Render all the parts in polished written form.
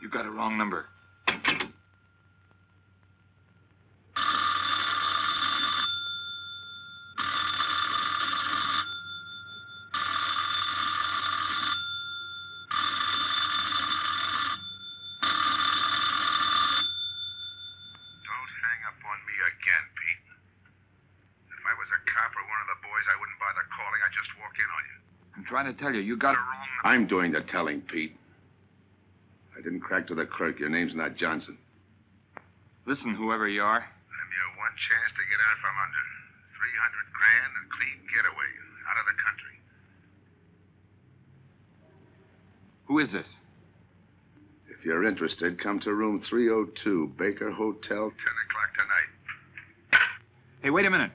You got a wrong number. trying to tell you. You got it wrong. I'm doing the telling, Pete. I didn't crack to the clerk. Your name's not Johnson. Listen, whoever you are. I'm your one chance to get out from under. 300 grand and clean getaway. Out of the country. Who is this? If you're interested, come to room 302, Baker Hotel. 10 o'clock tonight. Hey, wait a minute.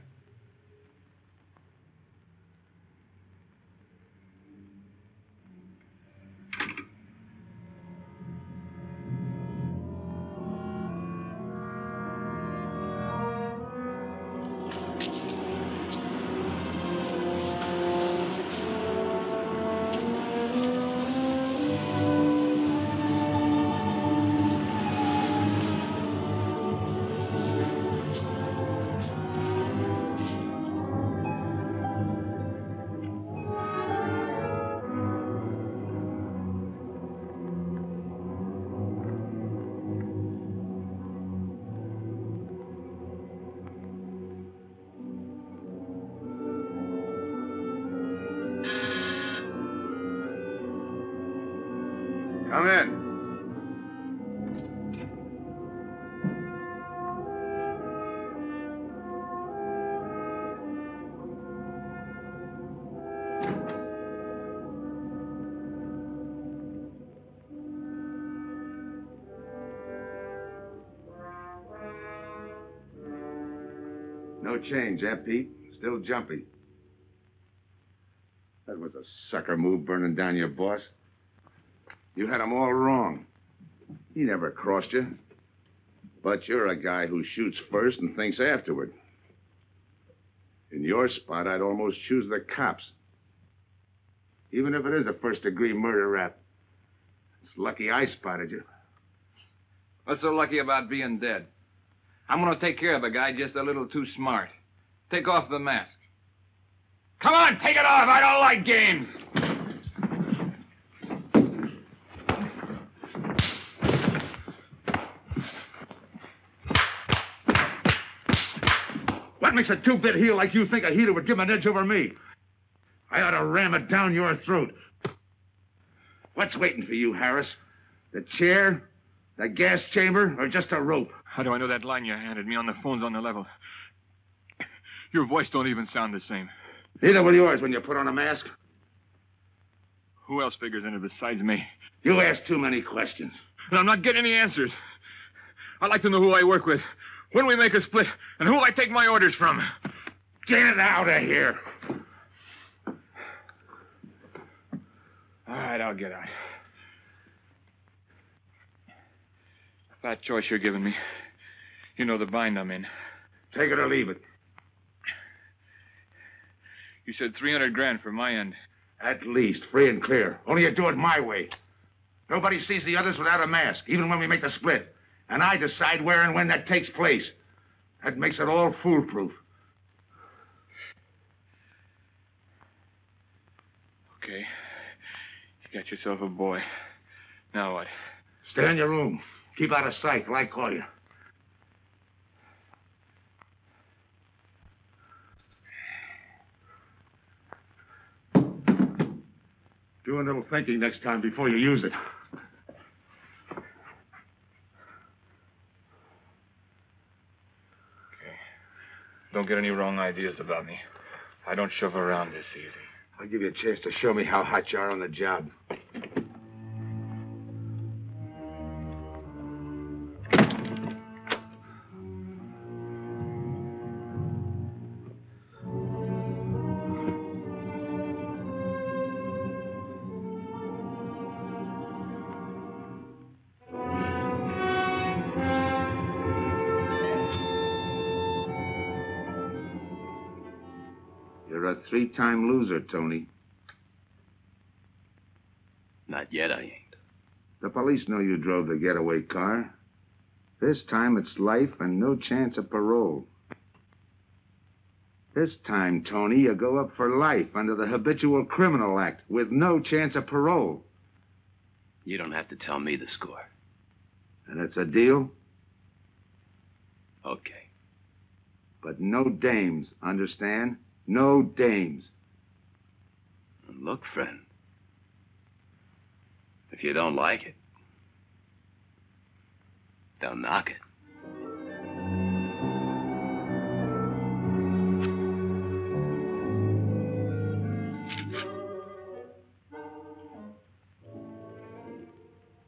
Come in. No change, eh, Pete? Still jumpy. That was a sucker move, burning down your boss. You had him all wrong. He never crossed you. But you're a guy who shoots first and thinks afterward. In your spot, I'd almost choose the cops. Even if it is a first-degree murder rap. It's lucky I spotted you. What's so lucky about being dead? I'm going to take care of a guy just a little too smart. Take off the mask. Come on, take it off. I don't like games. What makes a two-bit heel like you think a heater would give him an edge over me? I ought to ram it down your throat. What's waiting for you, Harris? The chair, the gas chamber, or just a rope? How do I know that line you handed me on the phone's on the level? Your voice don't even sound the same. Neither will yours when you put on a mask. Who else figures in it besides me? You ask too many questions. And I'm not getting any answers. I'd like to know who I work with, when we make a split, and who I take my orders from. Get out of here. All right, I'll get out. That choice you're giving me. You know the bind I'm in. Take it or leave it. You said 300 grand for my end. At least, free and clear. Only you do it my way. Nobody sees the others without a mask, even when we make the split. And I decide where and when that takes place. That makes it all foolproof. Okay. You got yourself a boy. Now what? Stay in your room. Keep out of sight till I call you. Do a little thinking next time before you use it. Okay. Don't get any wrong ideas about me. I don't shove around this easy. I'll give you a chance to show me how hot you are on the job. You're a three-time loser, Tony. Not yet, I ain't. The police know you drove the getaway car. This time it's life and no chance of parole. This time, Tony, you go up for life under the Habitual Criminal Act with no chance of parole. You don't have to tell me the score. And it's a deal? Okay. But no dames, understand? No dames. Look, friend. If you don't like it, don't knock it.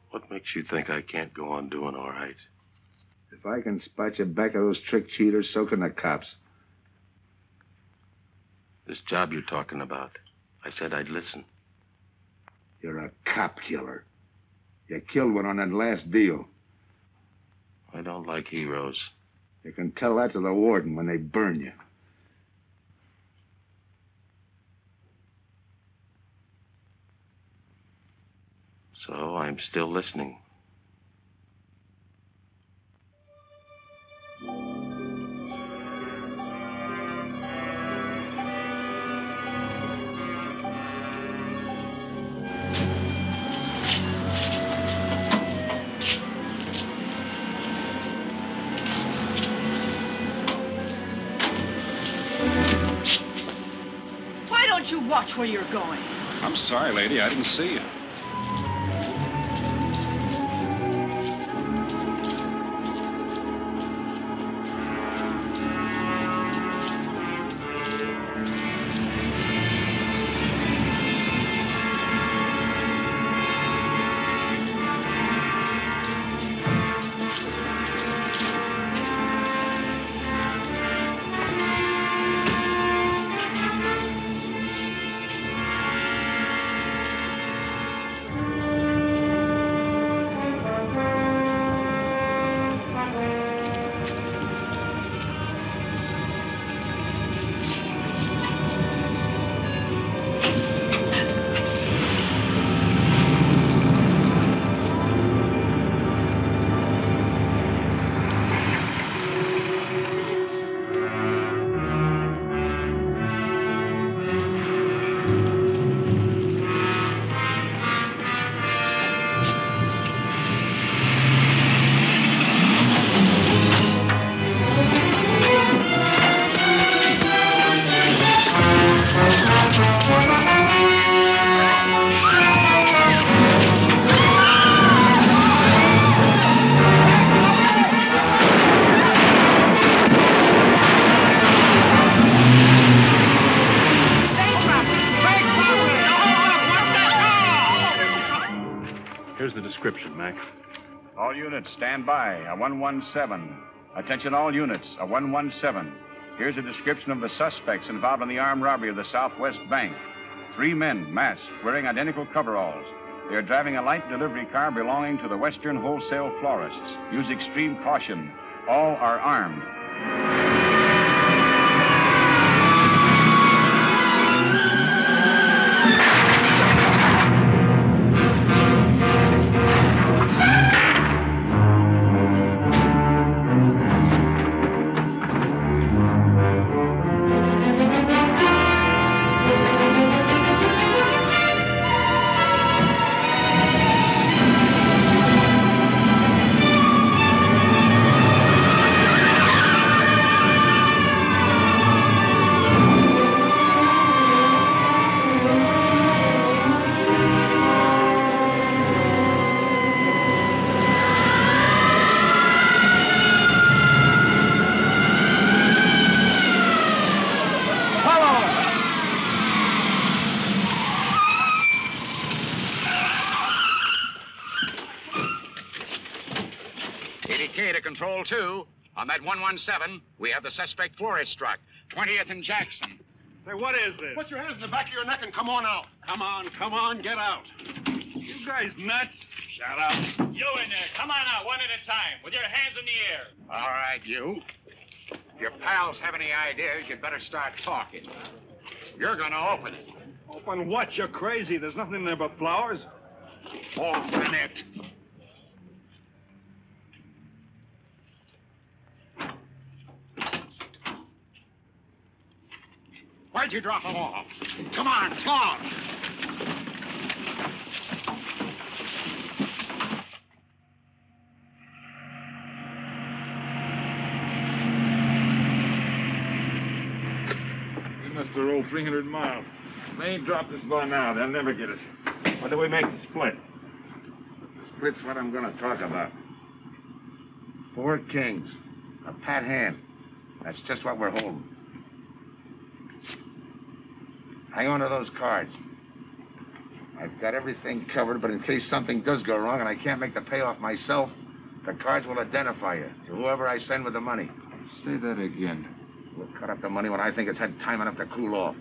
What makes you think I can't go on doing all right? If I can spot you back of those trick cheaters, so can the cops. This job you're talking about, I said I'd listen. You're a cop killer. You killed one on that last deal. I don't like heroes. You can tell that to the warden when they burn you. So I'm still listening. Why don't you watch where you're going? I'm sorry, lady. I didn't see you. Here's the description, Mac. All units, stand by. A 117. Attention all units, a 117. Here's a description of the suspects involved in the armed robbery of the Southwest Bank. 3 men, masked, wearing identical coveralls. They are driving a light delivery car belonging to the Western Wholesale Florists. Use extreme caution. All are armed. ADK to Control 2. On that 117, we have the suspect florist struck. 20th and Jackson. Say, what is this? Put your hands in the back of your neck and come on out. Come on, get out. You guys nuts? Shut up. You in there. Come on out, one at a time, with your hands in the air. All right, you. If your pals have any ideas, you'd better start talking. You're going to open it. Open what? You're crazy. There's nothing in there but flowers. Open it. Why'd you drop them off? Come on, talk. We must have rolled 300 miles. They ain't dropped us by now. They'll never get us. When do we make the split? Split's what I'm going to talk about. 4 kings. A pat hand. That's just what we're holding. Hang on to those cards. I've got everything covered, but in case something does go wrong and I can't make the payoff myself, the cards will identify you to whoever I send with the money. Say that again. We'll cut up the money when I think it's had time enough to cool off.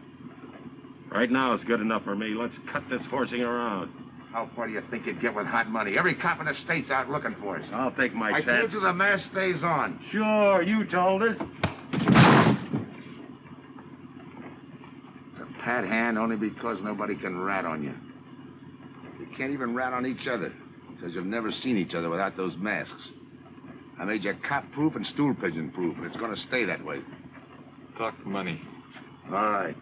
Right now is good enough for me. Let's cut this horsing around. How far do you think you'd get with hot money? Every cop in the state's out looking for us. I'll take my I chance. told you the mask stays on. Sure, you told us. It's a pat hand only because nobody can rat on you. You can't even rat on each other because you've never seen each other without those masks. I made you cop-proof and stool-pigeon-proof, and it's going to stay that way. Talk money. All right.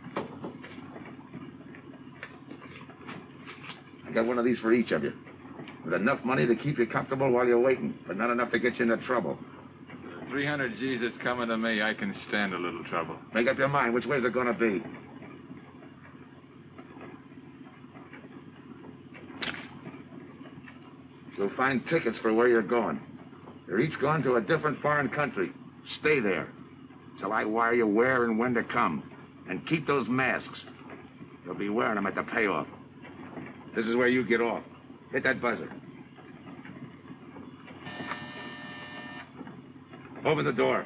I got one of these for each of you. With enough money to keep you comfortable while you're waiting, but not enough to get you into trouble. 300 G's that's coming to me, I can stand a little trouble. Make up your mind. Which way's it going to be? You'll find tickets for where you're going. You're each going to a different foreign country. Stay there till I wire you where and when to come. And keep those masks. You'll be wearing them at the payoff. This is where you get off. Hit that buzzer. Open the door.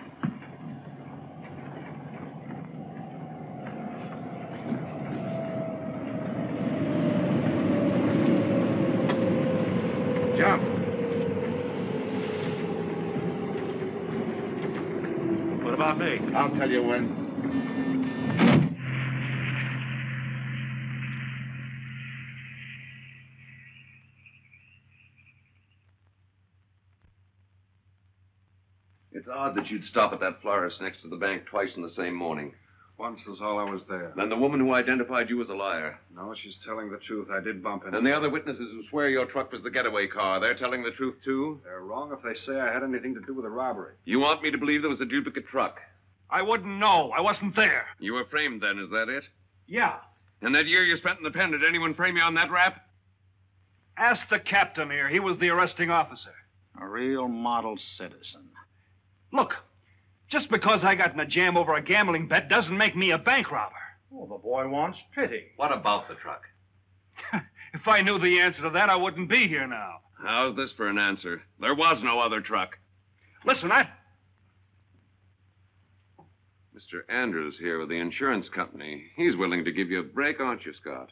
Jump. What about me? I'll tell you when. It's odd that you'd stop at that florist next to the bank twice in the same morning. Once was all I was there. Then the woman who identified you as a liar. No, she's telling the truth. I did bump into And the other witnesses who swear your truck was the getaway car, they're telling the truth, too? They're wrong if they say I had anything to do with the robbery. You want me to believe there was a duplicate truck? I wouldn't know. I wasn't there. You were framed then, is that it? Yeah. And that year you spent in the pen, did anyone frame you on that rap? Ask the captain here. He was the arresting officer. A real model citizen. Look, just because I got in a jam over a gambling bet doesn't make me a bank robber. Oh, the boy wants pity. What about the truck? If I knew the answer to that, I wouldn't be here now. How's this for an answer? There was no other truck. Listen, Mr. Andrews here with the insurance company. He's willing to give you a break, aren't you, Scott?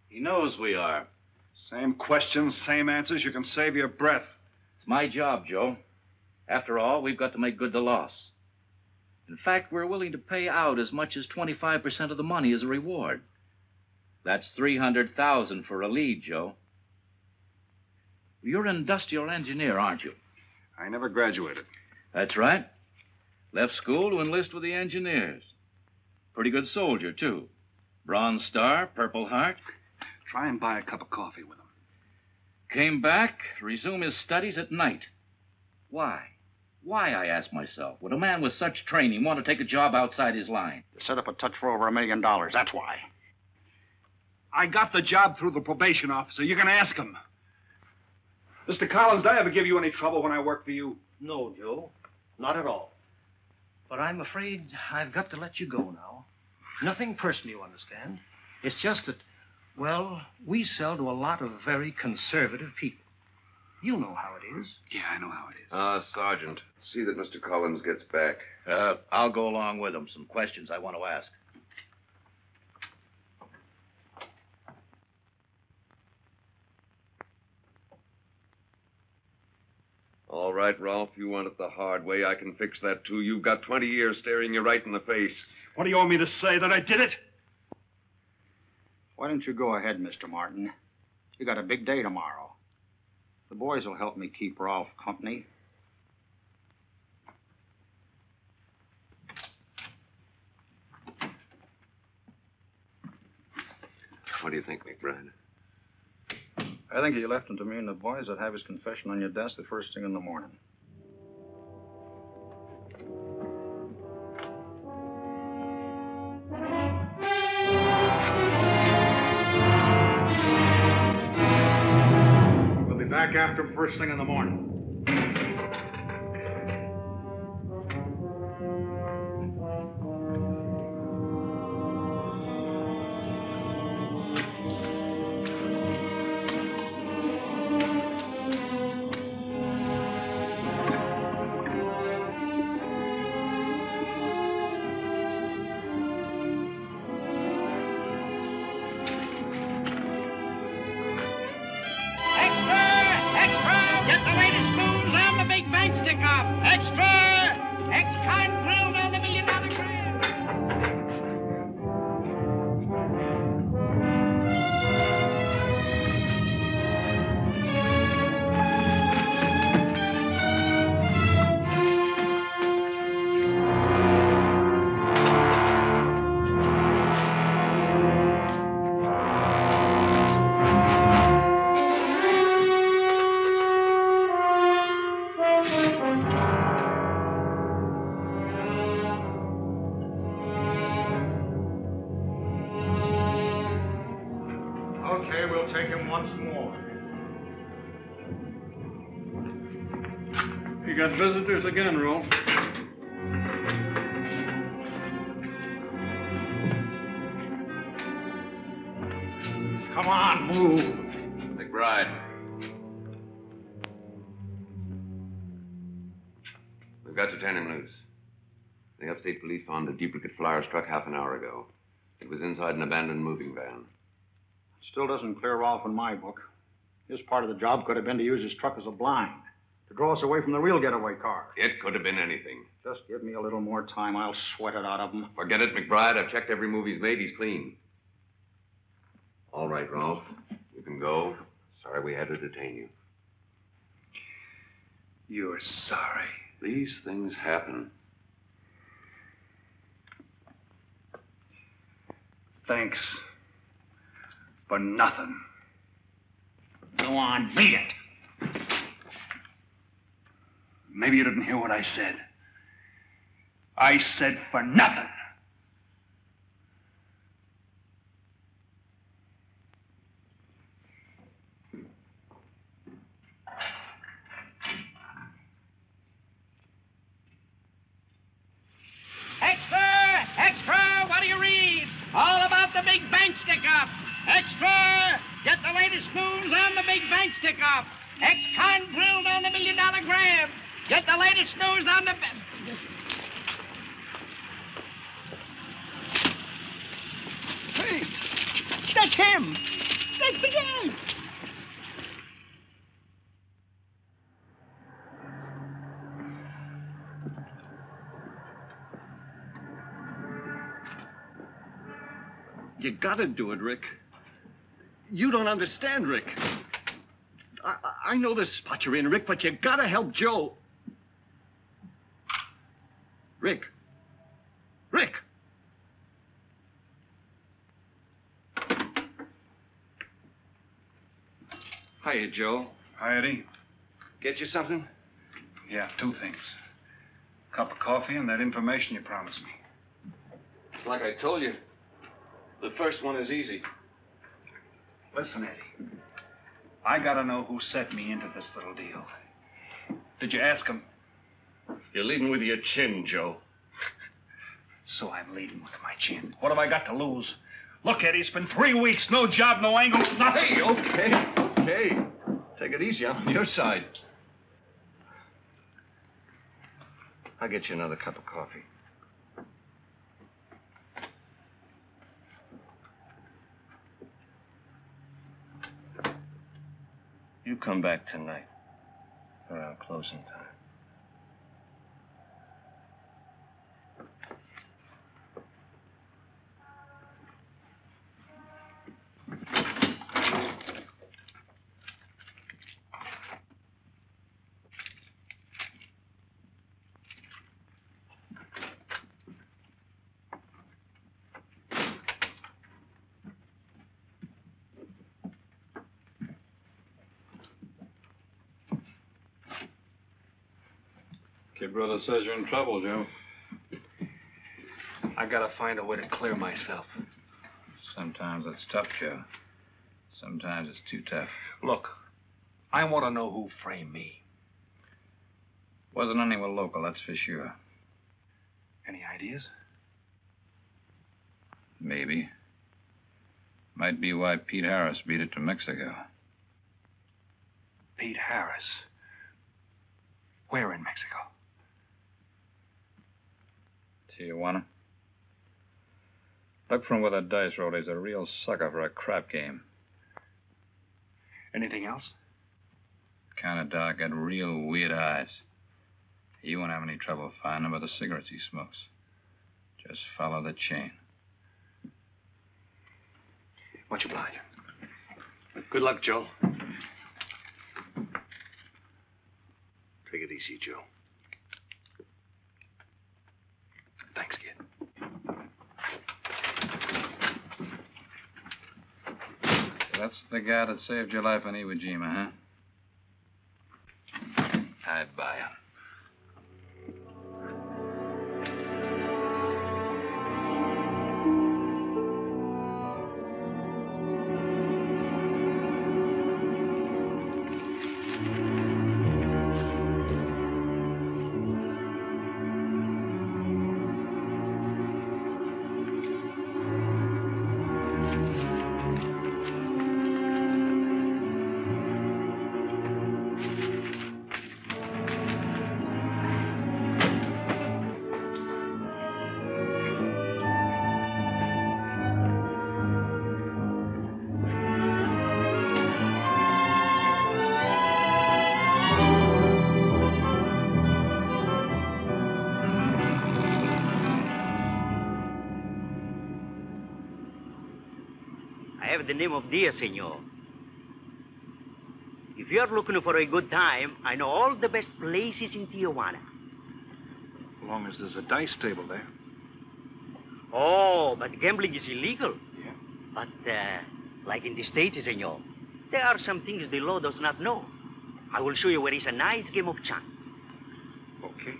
He knows we are. Same questions, same answers. You can save your breath. It's my job, Joe. After all, we've got to make good the loss. In fact, we're willing to pay out as much as 25% of the money as a reward. That's $300,000 for a lead, Joe. You're an industrial engineer, aren't you? I never graduated. That's right. Left school to enlist with the engineers. Pretty good soldier, too. Bronze Star, Purple Heart. Try and buy a cup of coffee with him. Came back, resume his studies at night. Why? Why, I ask myself, would a man with such training want to take a job outside his line? To set up a touch for over $1 million. That's why. I got the job through the probation officer. You can ask him. Mr. Collins, did I ever give you any trouble when I worked for you? No, Joe. Not at all. But I'm afraid I've got to let you go now. Nothing personal, you understand. It's just that, well, we sell to a lot of very conservative people. You know how it is. Yeah, I know how it is. Sergeant, see that Mr. Collins gets back. I'll go along with him. Some questions I want to ask. All right, Ralph, you want it the hard way. I can fix that, too. You've got 20 years staring you right in the face. What do you want me to say, that I did it? Why don't you go ahead, Mr. Martin? You got a big day tomorrow. The boys will help me keep Ralph company. What do you think, McBride? I think you left him to me and the boys would have his confession on your desk the first thing in the morning. back after him first thing in the morning. Take him once more. You got visitors again, Rolf. Come on, move. McBride. We've got to turn him loose. The upstate police found a duplicate flyer struck half an hour ago. It was inside an abandoned moving van. Still doesn't clear Rolf in my book. His part of the job could have been to use his truck as a blind, to draw us away from the real getaway car. It could have been anything. Just give me a little more time. I'll sweat it out of him. Forget it, McBride. I've checked every move he's made. He's clean. All right, Ralph. You can go. Sorry we had to detain you. You're sorry. These things happen. Thanks. For nothing. Go on, beat it. Maybe you didn't hear what I said. I said for nothing. Extra! Extra! What do you read? All about the big bank stick-up. Extra! Get the latest news on the big bank stick-up. Ex-con drilled on the $1 million grab. Get the latest news on the... Hey, that's him. That's the guy. You gotta do it, Rick. You don't understand, Rick. I know the spot you're in, Rick, but you gotta help Joe. Rick. Rick! Hiya, Joe. Hi, Eddie. Get you something? Yeah, 2 things. Cup of coffee and that information you promised me. It's like I told you. The first one is easy. Listen, Eddie. I gotta know who set me into this little deal. Did you ask him? You're leading with your chin, Joe. So I'm leading with my chin. What have I got to lose? Look, Eddie, it's been 3 weeks. No job, no angle, nothing. Hey, okay. Take it easy. I'm on your side. I'll get you another cup of coffee. You come back tonight around closing time. Kid brother says you're in trouble, Joe. I gotta find a way to clear myself. Sometimes it's tough, Joe. Sometimes it's too tough. Look, I want to know who framed me. Wasn't anyone local, that's for sure. Any ideas? Maybe. Might be why Pete Harris beat it to Mexico. Pete Harris. Where in Mexico? Tijuana. Look from where the dice rolled. He's a real sucker for a crap game. Anything else? Kind of dark, got real weird eyes. You won't have any trouble finding him by the cigarettes he smokes. Just follow the chain. Much obliged. Good luck, Joe. Take it easy, Joe. Thanks, kid. That's the guy that saved your life in Iwo Jima, huh? I buy him. The name of Diaz, senor. If you're looking for a good time, I know all the best places in Tijuana. As long as there's a dice table there. Oh, but gambling is illegal. Yeah. But, like in the States, senor, there are some things the law does not know. I will show you where is a nice game of chance. Okay.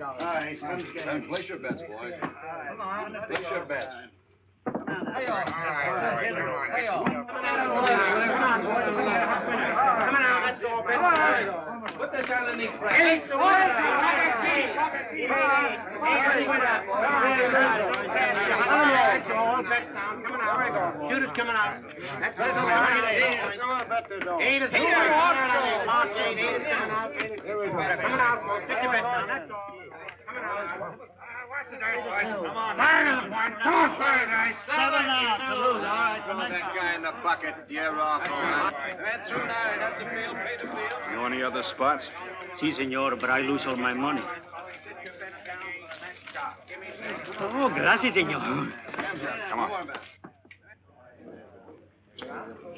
All right, Place your bets, boys. Come on. Place your bets. Hey, all. Hey, all. Come on now, let's go. Come on. Put this on the knee press. Hey, the water. Shoot it coming out. That's it. Come on. Eight is coming out, folks. Get your bets down. That's all. Come on, guys. 7 out to lose. All right, Throw that guy in the bucket. You're off. That's through now. That's the field. Pay the field. Know any other spots? Si, senor, but I lose all my money. Oh, gracias, senor. Come on.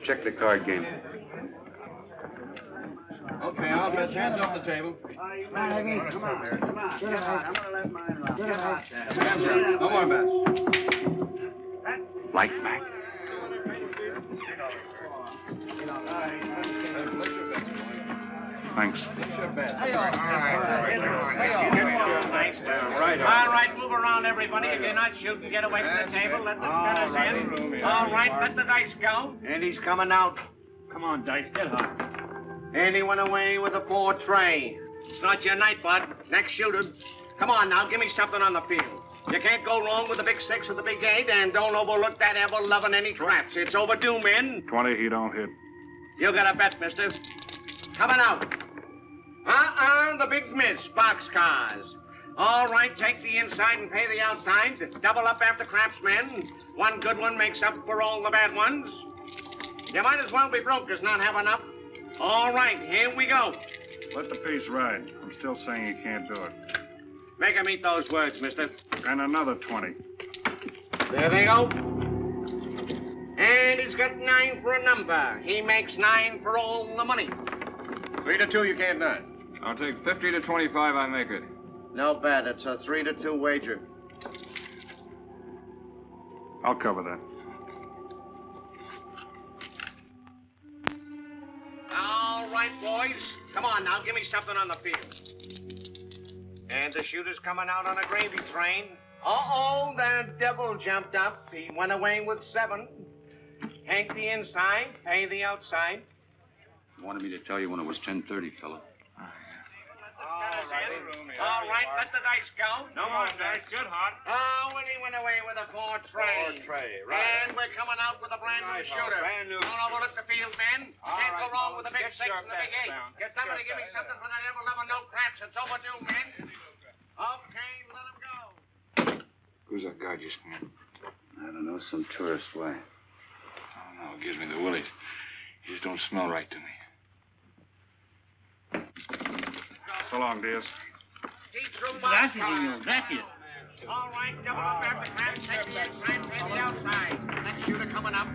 Check the card game. Okay, I'll bet hands off the table. Come on. Come on. I'm going to let mine run. Hands up. No more bets. Light back. Thanks. All right, move around, everybody. If you're not shooting, get away from the table. Let the gunners in. All right, let the dice go. And he's coming out. Come on, Dice, get hot. And he went away with a 4 tray. It's not your night, bud. Next shooter. Come on now, give me something on the field. You can't go wrong with the big 6 or the big 8, and don't overlook that ever-loving any traps. It's overdue, men. 20, he don't hit. You got a bet, mister. Coming out. The big miss, boxcars. All right, take the inside and pay the outside. Double up after craps, men. One good one makes up for all the bad ones. You might as well be broke as not have enough. All right, here we go. Let the piece ride. I'm still saying he can't do it. Make him eat those words, mister. And another 20. There they go. And he's got 9 for a number. He makes 9 for all the money. 3 to 2, you can't deny. I'll take 50 to 25, I make it. No bad. It's a 3 to 2 wager. I'll cover that. All right, boys. Come on now, give me something on the field. And the shooter's coming out on a gravy train. Uh-oh, the devil jumped up. He went away with 7. Hank the inside, pay the outside. You wanted me to tell you when it was 10:30, fella. All right, let the dice go. No more dice. Good, Hot. Oh, and he went away with a 4 tray. 4 tray, right. And we're coming out with a brand new shooter. brand new Don't overlook the field, men. All Can't go right, wrong with the big get 6 your and the big bets 8. down. Get Get somebody your give me bets something for that ever-loving no craps. It's overdue, men. Okay, let him go. Who's that guy just come in? I don't know, some tourist. Why? Oh, no, it gives me the willies. He just don't smell right to me. So long, Diaz. Gracias, senor. Gracias. All right, double up after craps. Take the inside, pay the outside. Next shooter coming up.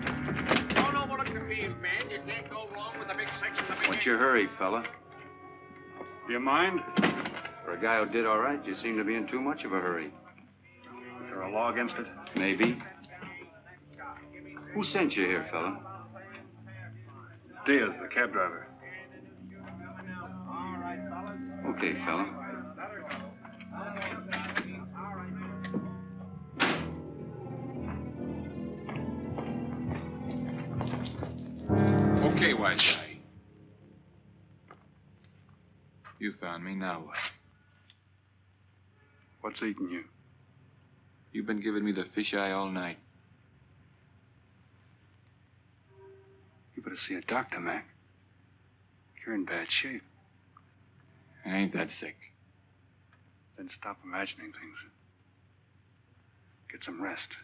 Don't overlook the field, man. You can't go wrong with the big 6 and the big What's 8. your hurry, fella? Do you mind? For a guy who did all right, you seem to be in too much of a hurry. Is there a law against it? Maybe. Who sent you here, fella? Diaz, the cab driver. Okay, fella. Okay, wise guy. You found me, now what? What's eating you? You've been giving me the fisheye all night. You better see a doctor, Mac. You're in bad shape. I ain't that sick. Then stop imagining things. Get some rest.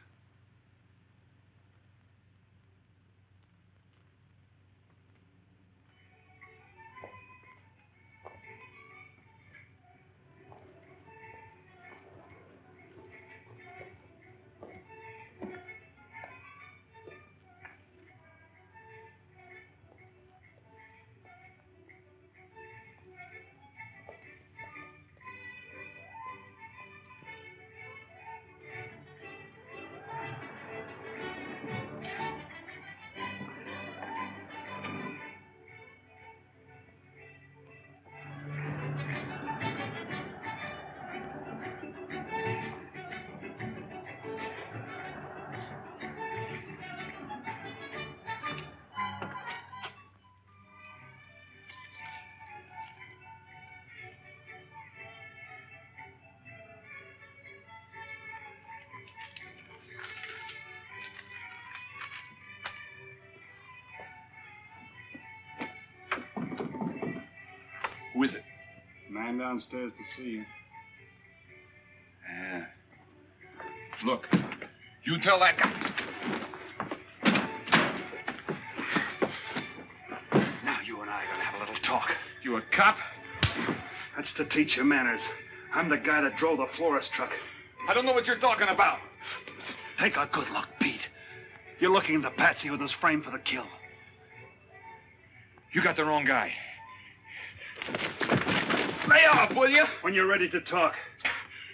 Who is it? Man downstairs to see you. Yeah. Look, you tell that guy. Now you and I are gonna have a little talk. You a cop? That's to teach you manners. I'm the guy that drove the florist truck. I don't know what you're talking about. Take a good look, Pete. You're looking into Patsy, who was framed for the kill. You got the wrong guy. Lay off, will you? When you're ready to talk.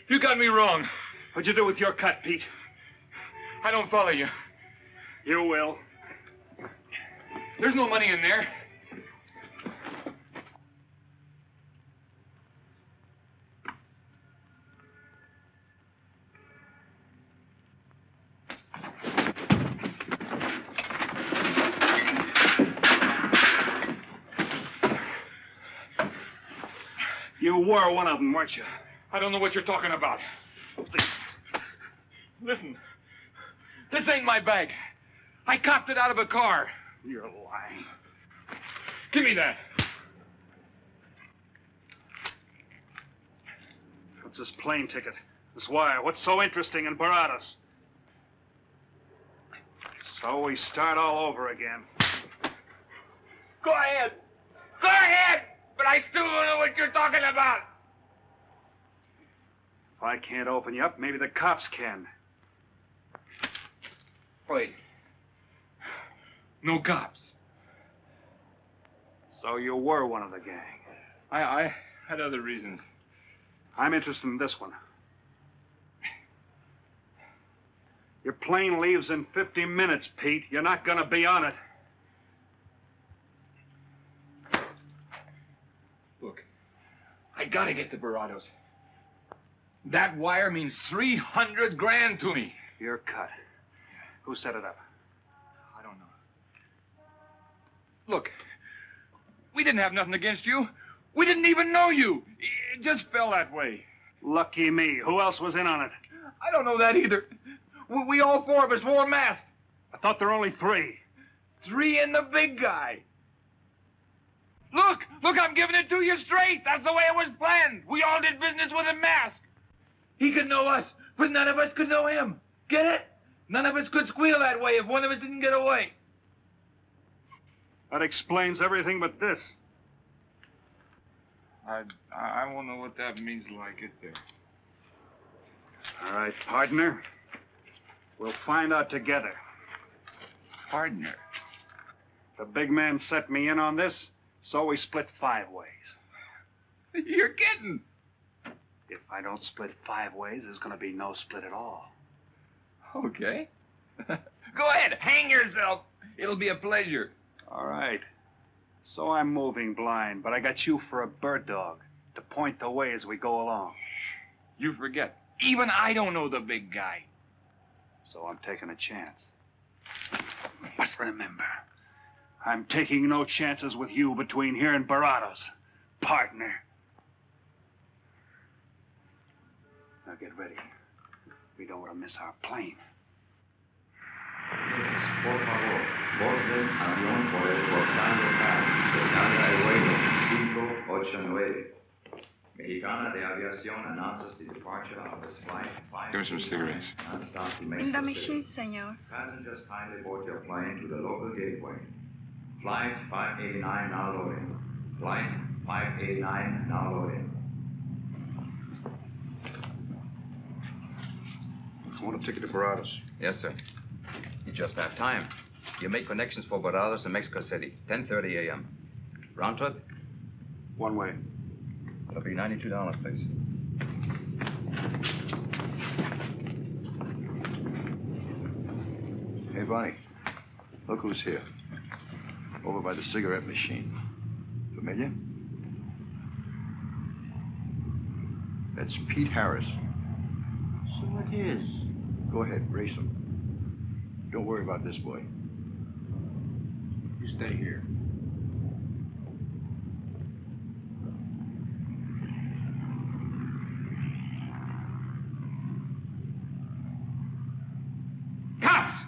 You got me wrong. What'd you do with your cut, Pete? I don't follow you. You will. There's no money in there. You were one of them, weren't you? I don't know what you're talking about. Listen, this ain't my bag. I copped it out of a car. You're lying. Give me that. What's this plane ticket? This wire? What's so interesting in Baradas? So we start all over again. Go ahead. Go ahead. But I still don't know what you're talking about. If I can't open you up, maybe the cops can. Wait. No cops. So you were one of the gang. I had other reasons. I'm interested in this one. Your plane leaves in 50 minutes, Pete. You're not gonna be on it. Look, I gotta get to Barados. That wire means 300 grand to me. Your cut. Who set it up? I don't know. Look, we didn't have nothing against you. We didn't even know you. It just fell that way. Lucky me. Who else was in on it? I don't know that either. We all four of us wore masks. I thought there were only 3. 3 and the big guy. Look, I'm giving it to you straight. That's the way it was planned. We all did business with a mask. He could know us, but none of us could know him. Get it? None of us could squeal that way if one of us didn't get away. That explains everything but this. I won't know what that means till I get there. All right, partner. We'll find out together. Partner? The big man set me in on this, so we split 5 ways. You're kidding. If I don't split 5 ways, there's gonna be no split at all. Okay. Go ahead, hang yourself. It'll be a pleasure. All right. So I'm moving blind, but I got you for a bird dog to point the way as we go along. You forget. Even I don't know the big guy. So I'm taking a chance. But remember, I'm taking no chances with you between here and Barados, partner. Now get ready. We don't want to miss our plane. Por favor, borden avión por el portal local, señal de vuelo 589. Mexicana de Aviación announces the departure of this flight 5. Give me some cigarettes. Non-stop to In Mexico the machine, City. senor. Passengers kindly board your plane to the local gateway. Flight 589 now loading. Flight 589 now loading. I want a ticket to Barados. Yes, sir. You just have time. You make connections for Barados in Mexico City, 10:30 a.m. Round trip? One way. That'll be $92, please. Hey, Bonnie. Look who's here. Over by the cigarette machine. Familiar? That's Pete Harris. So it is. Go ahead, race him. Don't worry about this boy. You stay here. Cops!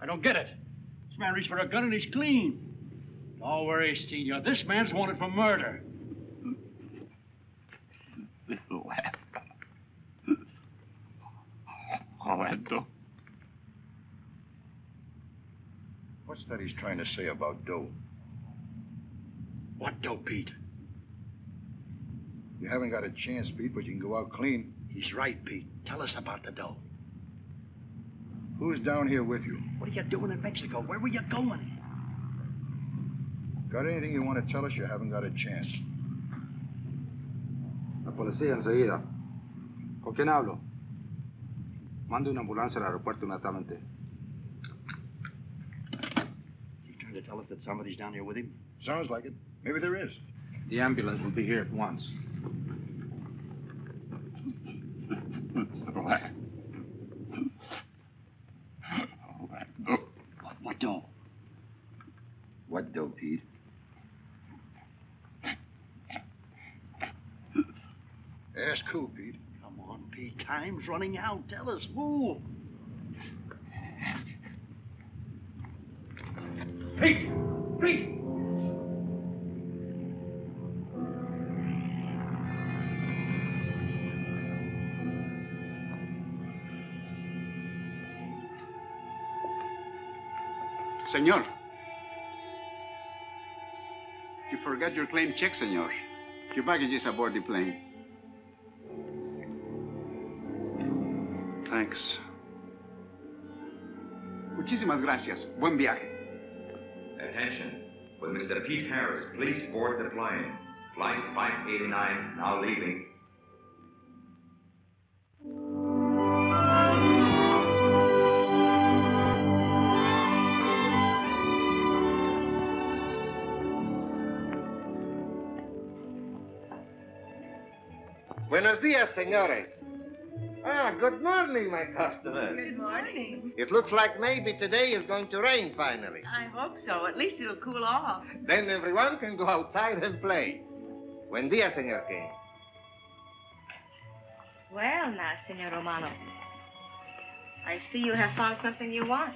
I don't get it. This man reached for a gun and he's clean. Don't worry, Senor. This man's wanted for murder. Little lad. Orlando. What's that he's trying to say about dough? What dough, Pete? You haven't got a chance, Pete, but you can go out clean. He's right, Pete. Tell us about the dough. Who's down here with you? What are you doing in Mexico? Where were you going? Got anything you want to tell us? You haven't got a chance. La policía enseguida. ¿Con quién hablo? Mande una ambulancia al aeropuerto inmediatamente. Is he trying to tell us that somebody's down here with him? Sounds like it. Maybe there is. The ambulance will be here at once. What dough? What dough, Pete? Ask who, Pete? Come on, Pete. Time's running out. Tell us who. Pete! Pete! Senor. You forgot your claim check, senor. Your baggage is aboard the plane. Thanks. Muchísimas gracias. Buen viaje. Attention. Will Mr. Pete Harris please board the plane? Flight 589 now leaving. Buenos dias, senores. Ah, good morning, my customers. Good morning. It looks like maybe today is going to rain finally. I hope so. At least it'll cool off. Then everyone can go outside and play. Buen dia, Senor King. Well, now, Senor Romano, I see you have found something you want.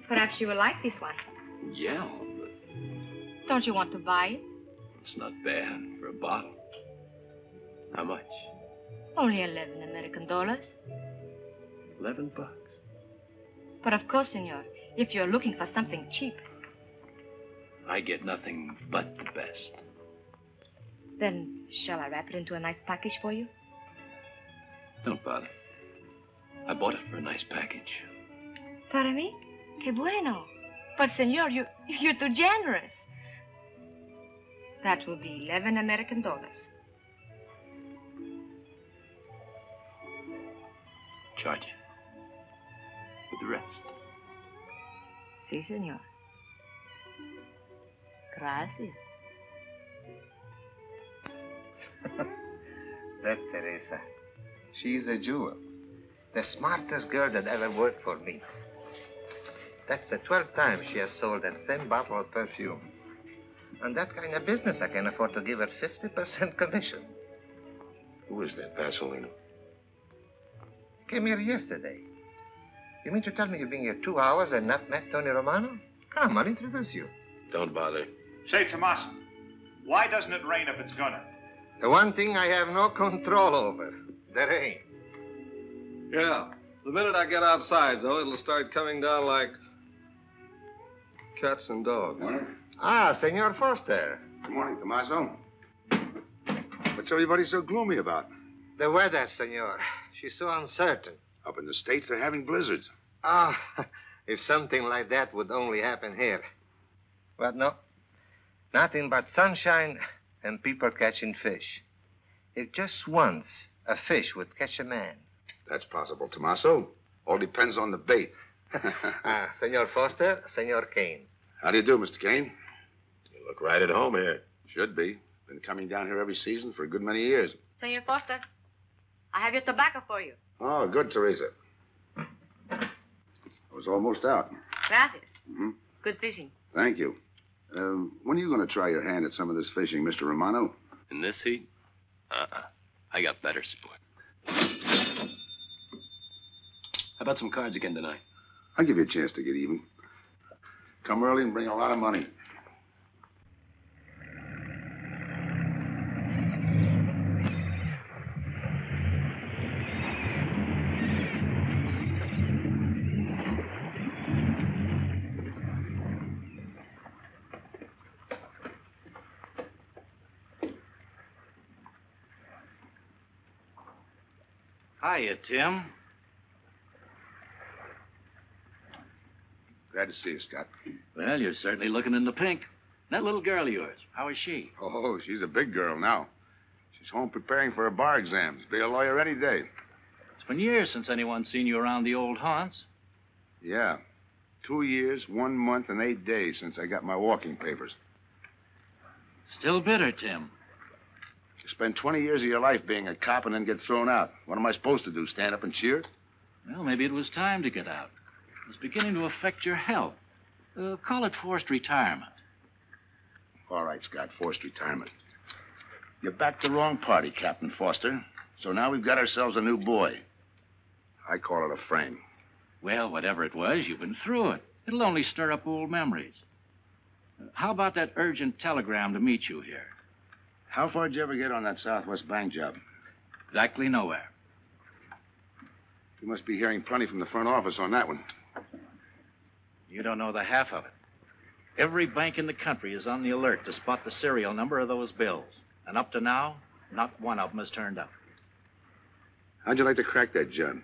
Perhaps you will like this one. Yeah, Don't you want to buy it? it's not bad for a bottle. How much? Only 11 American dollars. $11. But of course, senor, if you're looking for something cheap, I get nothing but the best. then shall I wrap it into a nice package for you? Don't bother. I bought it for a nice package. Para mí? Que bueno. But, senor, you're too generous. That will be 11 American dollars. Charge it. With the rest. Si, senor. Gracias. That Teresa, she's a jewel. The smartest girl that ever worked for me. That's the 12th time she has sold that same bottle of perfume. On that kind of business, I can afford to give her 50% commission. Who is that Vaseline? Came here yesterday. You mean to tell me you've been here 2 hours and not met Tony Romano? Come, I'll introduce you. Don't bother. Say, Tomas, why doesn't it rain if it's gonna? The one thing I have no control over, the rain. Yeah. The minute I get outside, though, it'll start coming down like cats and dogs. Ah, Senor Foster. Good morning, Tommaso. What's everybody so gloomy about? The weather, senor. She's so uncertain. Up in the States, they're having blizzards. Ah, if something like that would only happen here. But no. Nothing but sunshine and people catching fish. If just once a fish would catch a man. That's possible, Tommaso. All depends on the bait. Ah, Senor Foster, Senor Kane. How do you do, Mr. Kane? You look right at home here. Should be. Been coming down here every season for a good many years. Senor Foster, I have your tobacco for you. Oh, good, Teresa. I was almost out. Gracias. Mm-hmm. Good fishing. Thank you. When are you going to try your hand at some of this fishing, Mr. Romano? In this heat? I got better sport. How about some cards again tonight? I'll give you a chance to get even. Come early and bring a lot of money. Hiya, Tim. Glad to see you, Scott. Well, you're certainly looking in the pink. That little girl of yours, how is she? Oh, she's a big girl now. She's home preparing for her bar exams. Be a lawyer any day. It's been years since anyone's seen you around the old haunts. Yeah. 2 years, 1 month, and 8 days since I got my walking papers. Still bitter, Tim. You spend 20 years of your life being a cop and then get thrown out. What am I supposed to do, stand up and cheer? Well, maybe it was time to get out. It was beginning to affect your health. Call it forced retirement. All right, Scott, forced retirement. You backed the wrong party, Captain Foster. So now we've got ourselves a new boy. I call it a frame. Well, whatever it was, you've been through it. It'll only stir up old memories. How about that urgent telegram to meet you here? How far did you ever get on that Southwest Bank job? Exactly nowhere. You must be hearing plenty from the front office on that one. You don't know the half of it. Every bank in the country is on the alert to spot the serial number of those bills. And up to now, not one of them has turned up. How'd you like to crack that, John?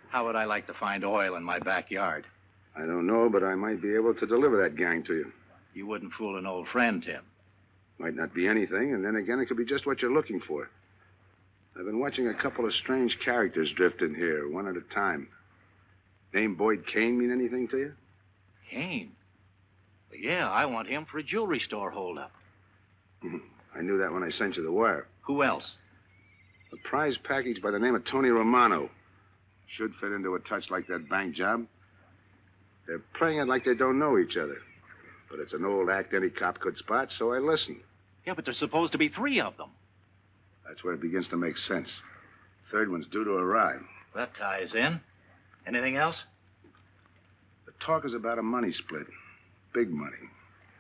How would I like to find oil in my backyard? I don't know, but I might be able to deliver that gang to you. You wouldn't fool an old friend, Tim. Might not be anything, and then again, it could be just what you're looking for. I've been watching a couple of strange characters drift in here, one at a time. Name Boyd Kane mean anything to you? Kane? Yeah, I want him for a jewelry store holdup. I knew that when I sent you the wire. Who else? A prize package by the name of Tony Romano. Should fit into a touch like that bank job. They're playing it like they don't know each other. But it's an old act any cop could spot, so I listened. Yeah, but there's supposed to be 3 of them. That's where it begins to make sense. Third one's due to arrive. That ties in. Anything else? The talk is about a money split. Big money.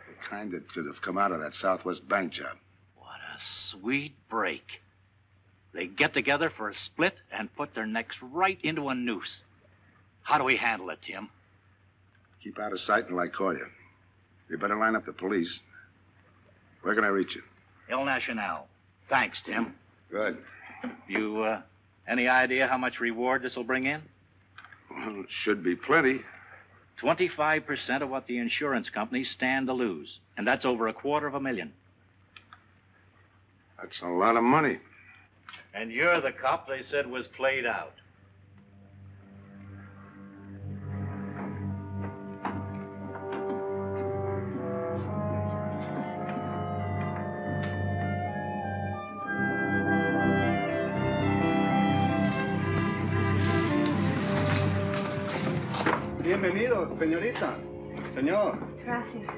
The kind that could have come out of that Southwest bank job. What a sweet break. They get together for a split and put their necks right into a noose. How do we handle it, Tim? Keep out of sight until I call you. You better line up the police. Where can I reach you? El Nacional. Thanks, Tim. Good. You, any idea how much reward this will bring in? Well, it should be plenty. 25% of what the insurance companies stand to lose. And that's over $250,000. That's a lot of money. And you're the cop they said was played out. Bienvenido, señorita. Señor. Gracias.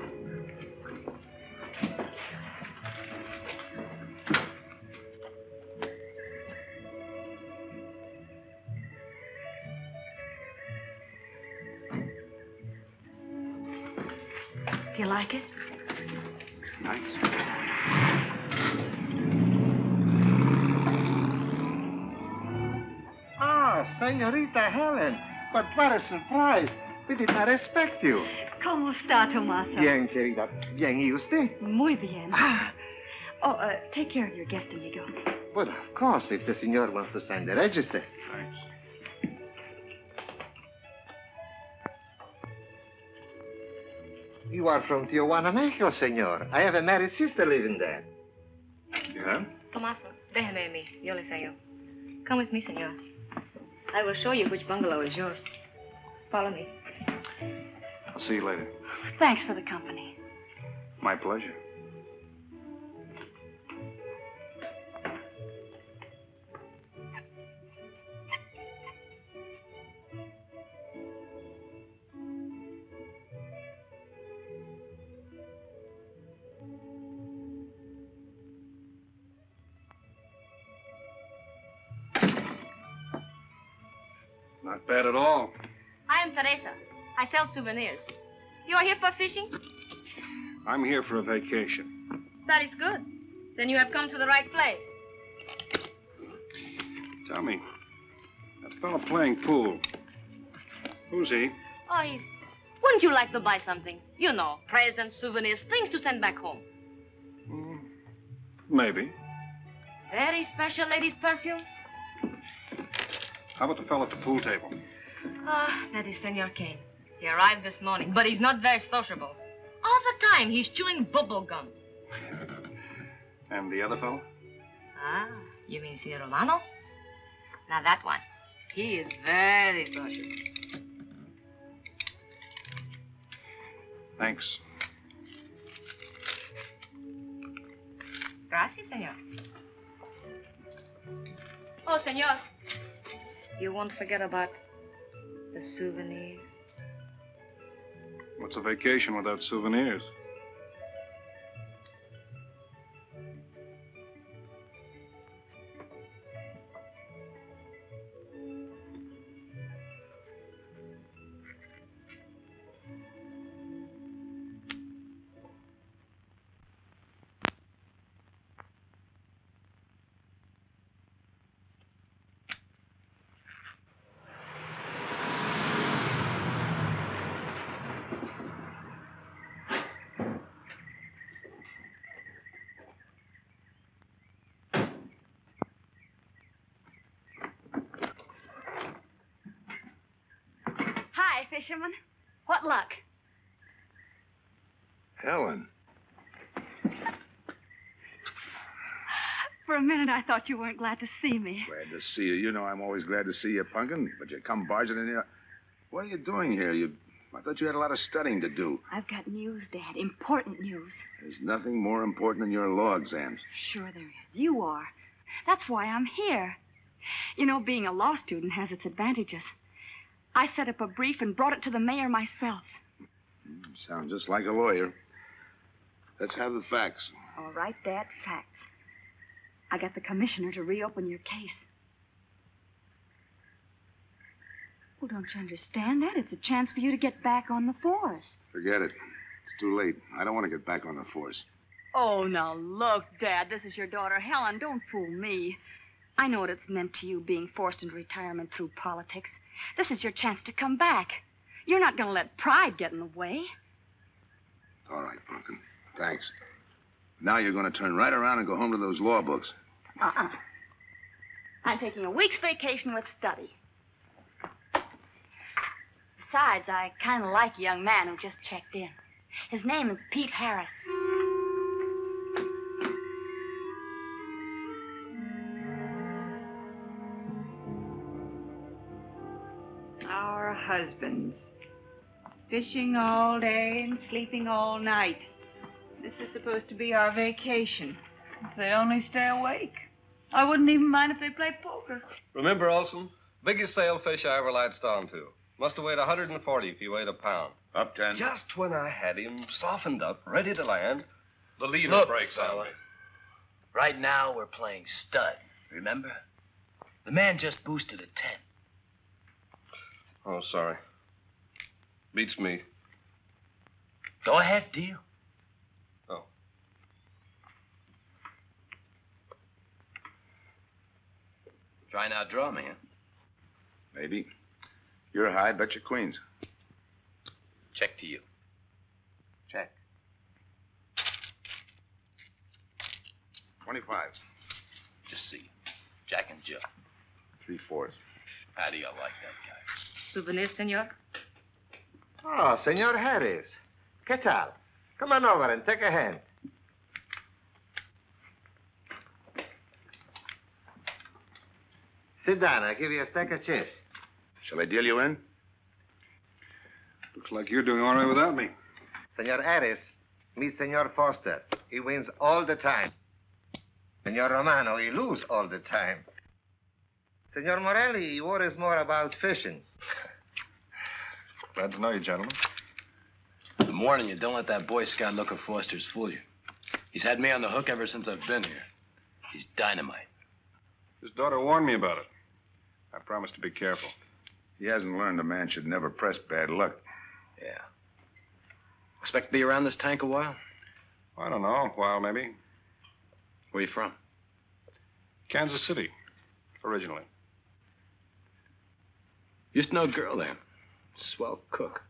Do you like it? Nice. Ah, Señorita Helen. But what a surprise. We did not expect you. ¿Cómo está, Tomaso? Bien, querida. Bien, ¿y usted? Muy bien. Oh, take care of your guest when you go. But of course, if the senor wants to sign the register. Thanks. You are from Tijuana, Mexico, senor. I have a married sister living there. Yeah? Tomaso, déjeme a mí. Yo le enseño. Come with me, senor. I will show you which bungalow is yours. Follow me. I'll see you later. Thanks for the company. My pleasure. Not bad at all. I am Teresa. I sell souvenirs. You are here for fishing? I'm here for a vacation. That is good. Then you have come to the right place. Tell me, that fellow playing pool, who's he? Oh, he's... Wouldn't you like to buy something? You know, presents, souvenirs, things to send back home. Maybe. Very special ladies' perfume. How about the fellow at the pool table? Ah, that is Senor Kane. He arrived this morning, but he's not very sociable. All the time, he's chewing bubble gum. And the other fellow? Ah, you mean Senor Romano? Now, that one. He is very social. Thanks. Gracias, senor. Oh, senor. You won't forget about the souvenirs. What's a vacation without souvenirs? Hi, fisherman. What luck? Helen. For a minute, I thought you weren't glad to see me. Glad to see you. You know I'm always glad to see you, Punkin, but you come barging in here. What are you doing here? You I thought you had a lot of studying to do. I've got news, Dad. Important news. There's nothing more important than your law exams. Sure there is. You are. That's why I'm here. You know, being a law student has its advantages. I set up a brief and brought it to the mayor myself. You sound just like a lawyer. Let's have the facts. All right, Dad, facts. I got the commissioner to reopen your case. Well, don't you understand that? It's a chance for you to get back on the force. Forget it. It's too late. I don't want to get back on the force. Oh, now look, Dad, this is your daughter, Helen. Don't fool me. I know what it's meant to you being forced into retirement through politics. This is your chance to come back. You're not going to let pride get in the way. All right, Brooklyn. Thanks. Now you're going to turn right around and go home to those law books. Uh-uh. I'm taking a week's vacation with study. Besides, I kind of like a young man who just checked in. His name is Pete Harris. Our husbands. Fishing all day and sleeping all night. This is supposed to be our vacation. If they only stay awake. I wouldn't even mind if they played poker. Remember, Olson, biggest sailfish I ever latched onto. Must have weighed 140 if he weighed a pound. Up 10. Just when I had him softened up, ready to land, the leader Look, breaks on fella. me. Right now, we're playing stud, remember? The man just boosted a 10. Oh, sorry. Beats me. Go ahead, deal. Oh. Try and outdraw me, huh? Maybe. You're high, bet your queens. Check to you. Check. 25. Just see. Jack and Jill. 3/4. How do you like that guy? Souvenir, senor? Oh, Senor Harris. ¿Qué tal? Come on over and take a hand. Sit down. I'll give you a stack of chips. Shall I deal you in? Looks like you're doing all right without me. Senor Harris, meet Senor Foster. He wins all the time. Senor Romano, he loses all the time. Senor Morelli, he worries more about fishing. Glad to know you, gentlemen. I'm warning you, don't let that Boy Scout look of Foster's fool you. He's had me on the hook ever since I've been here. He's dynamite. His daughter warned me about it. I promised to be careful. He hasn't learned a man should never press bad luck. Yeah. Expect to be around this tank a while? I don't know, a while maybe. Where you from? Kansas City, originally. Used to know a girl there. Swell cook.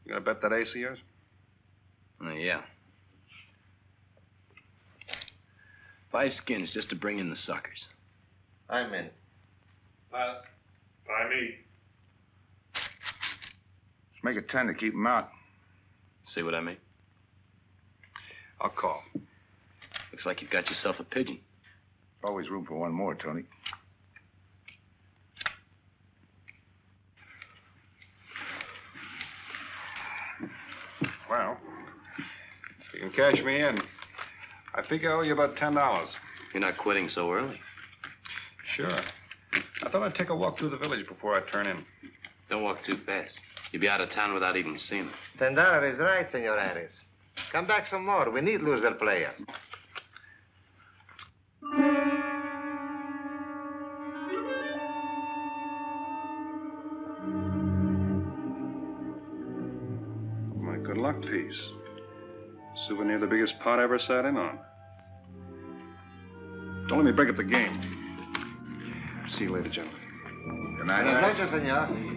You gonna bet that ace of yours? Yeah. 5 skins just to bring in the suckers. I'm in. By me. Let's make it 10 to keep him out. See what I mean? I'll call. Looks like you've got yourself a pigeon. Always room for one more, Tony. Well, if you can cash me in, I think I owe you about $10. You're not quitting so early. Sure. I thought I'd take a walk through the village before I turn in. Don't walk too fast. You'll be out of town without even seeing it. $10 is right, Senor Harris. Come back some more. We need loser player. My good luck piece. Souvenir the biggest pot I ever sat in on. Don't let me break up the game. See you later, gentlemen. Good night. Buenas noches, senor.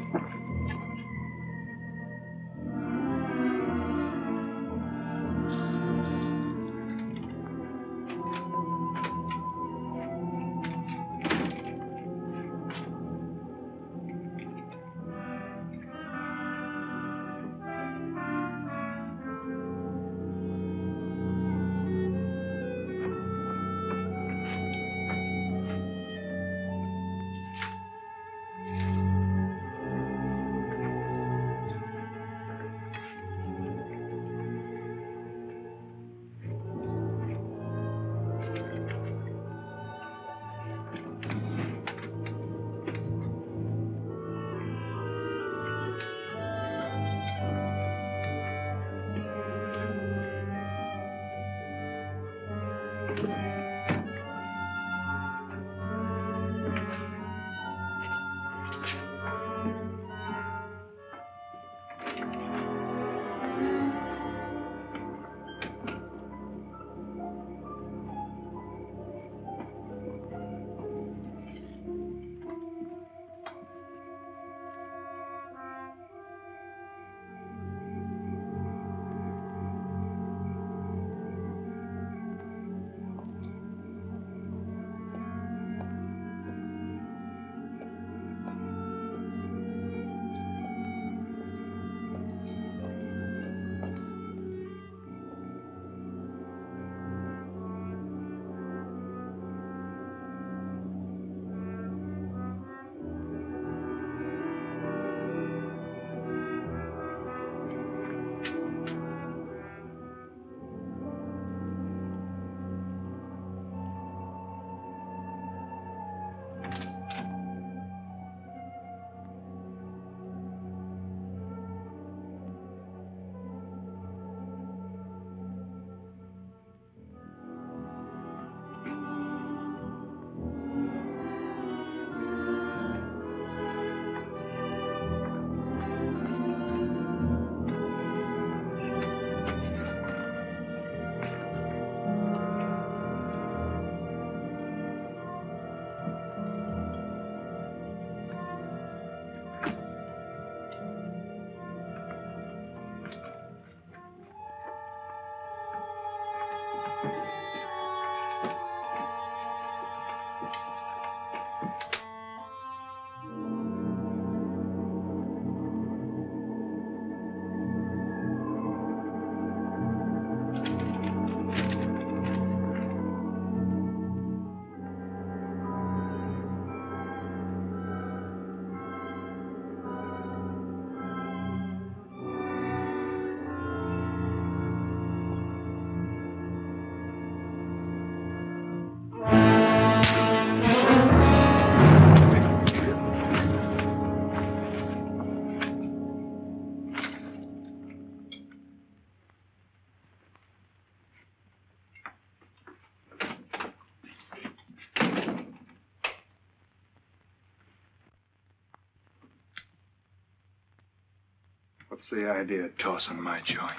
What's the idea of tossing my joint?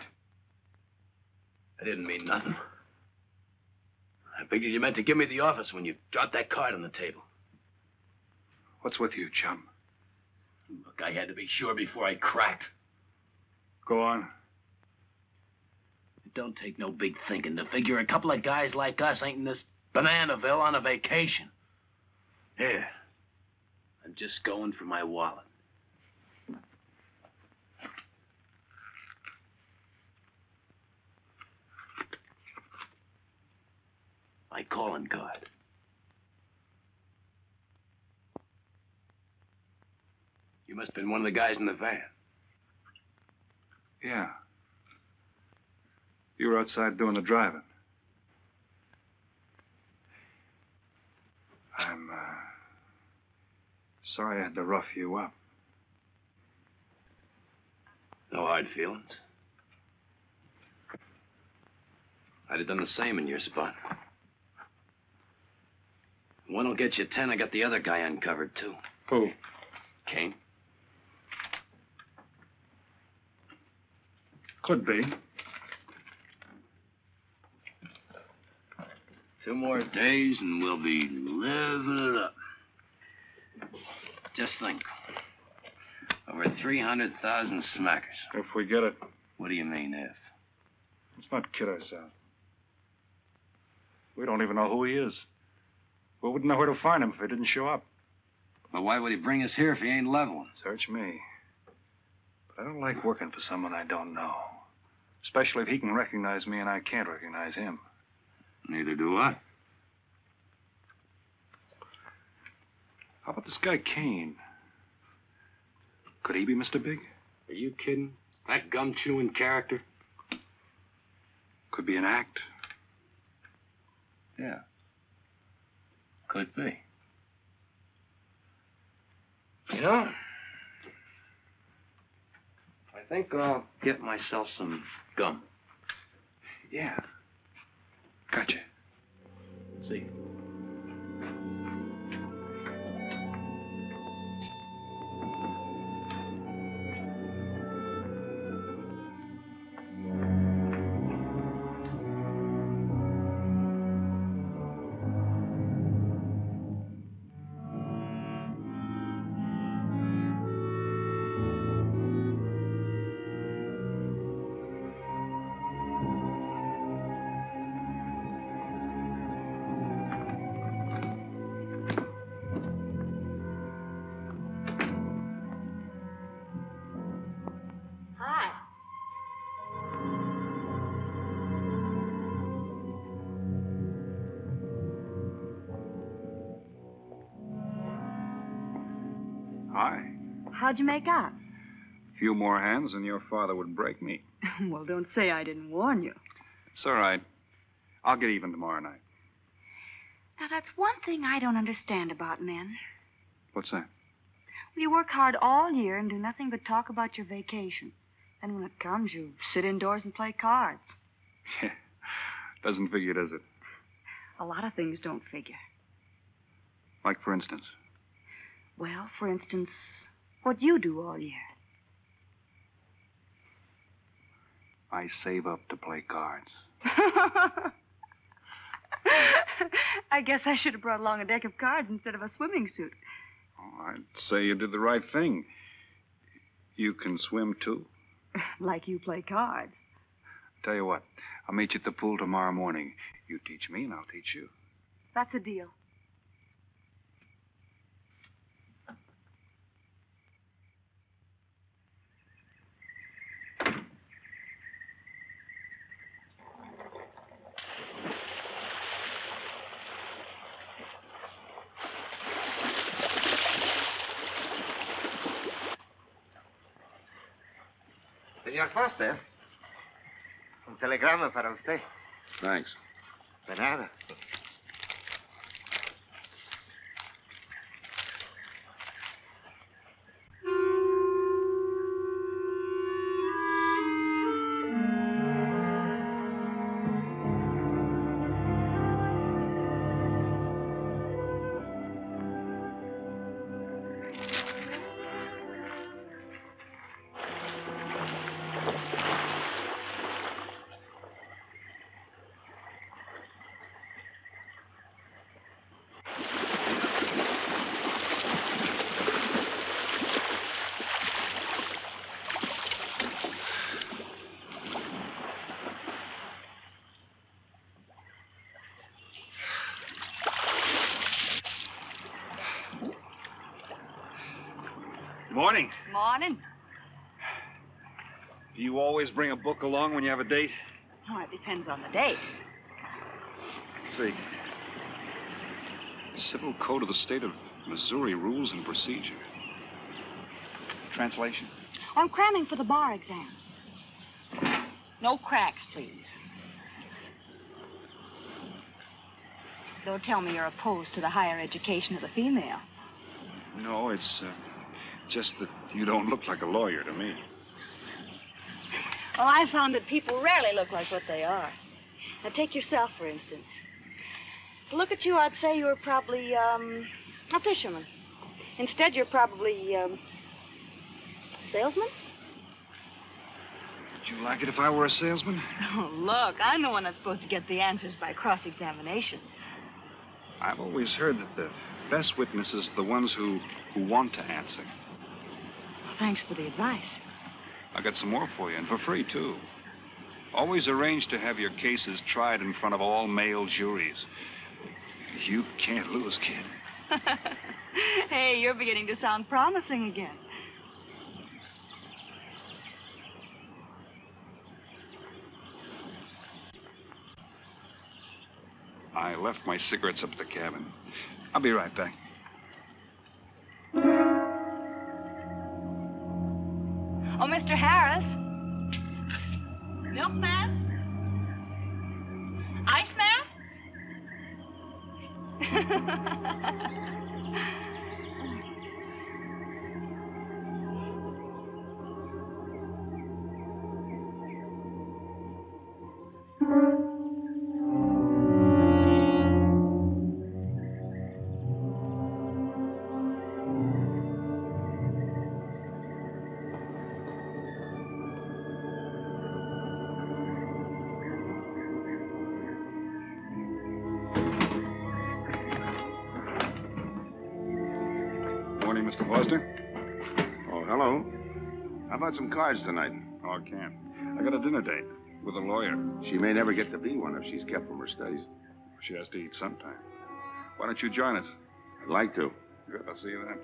I didn't mean nothing. I figured you meant to give me the office when you dropped that card on the table. What's with you, chum? Look, I had to be sure before I cracked. Go on. It don't take no big thinking to figure a couple of guys like us ain't in this Bananaville on a vacation. Here, I'm just going for my wallet. My calling card. You must have been one of the guys in the van. Yeah. You were outside doing the driving. I'm, sorry I had to rough you up. No hard feelings. I'd have done the same in your spot. One will get you 10. I got the other guy uncovered, too. Who? Kane. Could be. 2 more days and we'll be living it up. Just think. Over 300,000 smackers. If we get it. What do you mean, if? Let's not kid ourselves. We don't even know who he is. We wouldn't know where to find him if he didn't show up. But why would he bring us here if he ain't leveling? Search me. But I don't like working for someone I don't know. Especially if he can recognize me and I can't recognize him. Neither do I. How about this guy Kane? Could he be Mr. Big? Are you kidding? That gum-chewing character? Could be an act. Yeah. Could be. You know, I think I'll get myself some gum. Yeah. Gotcha. See. Hi. How'd you make out? A few more hands and your father would break me. Well, don't say I didn't warn you. It's all right. I'll get even tomorrow night. Now, that's one thing I don't understand about men. What's that? Well, you work hard all year and do nothing but talk about your vacation. Then when it comes, you sit indoors and play cards. Doesn't figure, does it? A lot of things don't figure. Like, for instance? Well, for instance, what you do all year. I save up to play cards. I guess I should have brought along a deck of cards instead of a swimming suit. Oh, I'd say you did the right thing. You can swim, too. Like you play cards. Tell you what, I'll meet you at the pool tomorrow morning. You teach me and I'll teach you. That's a deal. Senor Foster. Un telegrama para usted. Thanks. De nada. Morning. Morning. Do you always bring a book along when you have a date? Oh, it depends on the date. Let's see. Civil Code of the State of Missouri Rules and Procedure. Translation? I'm cramming for the bar exam. No cracks, please. Don't tell me you're opposed to the higher education of the female. No, it's just that you don't look like a lawyer to me. Well, I found that people rarely look like what they are. Now, take yourself, for instance. To look at you, I'd say you're probably, a fisherman. Instead, you're probably, a salesman? Would you like it if I were a salesman? Oh, look, I'm the one that's supposed to get the answers by cross-examination. I've always heard that the best witnesses are the ones who want to answer. Well, thanks for the advice. I got some more for you, and for free, too. Always arrange to have your cases tried in front of all male juries. You can't lose, kid. Hey, you're beginning to sound promising again. I left my cigarettes up at the cabin. I'll be right back. Oh, Mr. Harris. Milkman? Iceman? Morning, Mr. Foster. Oh, hello. How about some cards tonight? Oh, I can't. I got a dinner date with a lawyer. She may never get to be one if she's kept from her studies. She has to eat sometime. Why don't you join us? I'd like to. Good, I'll see you then.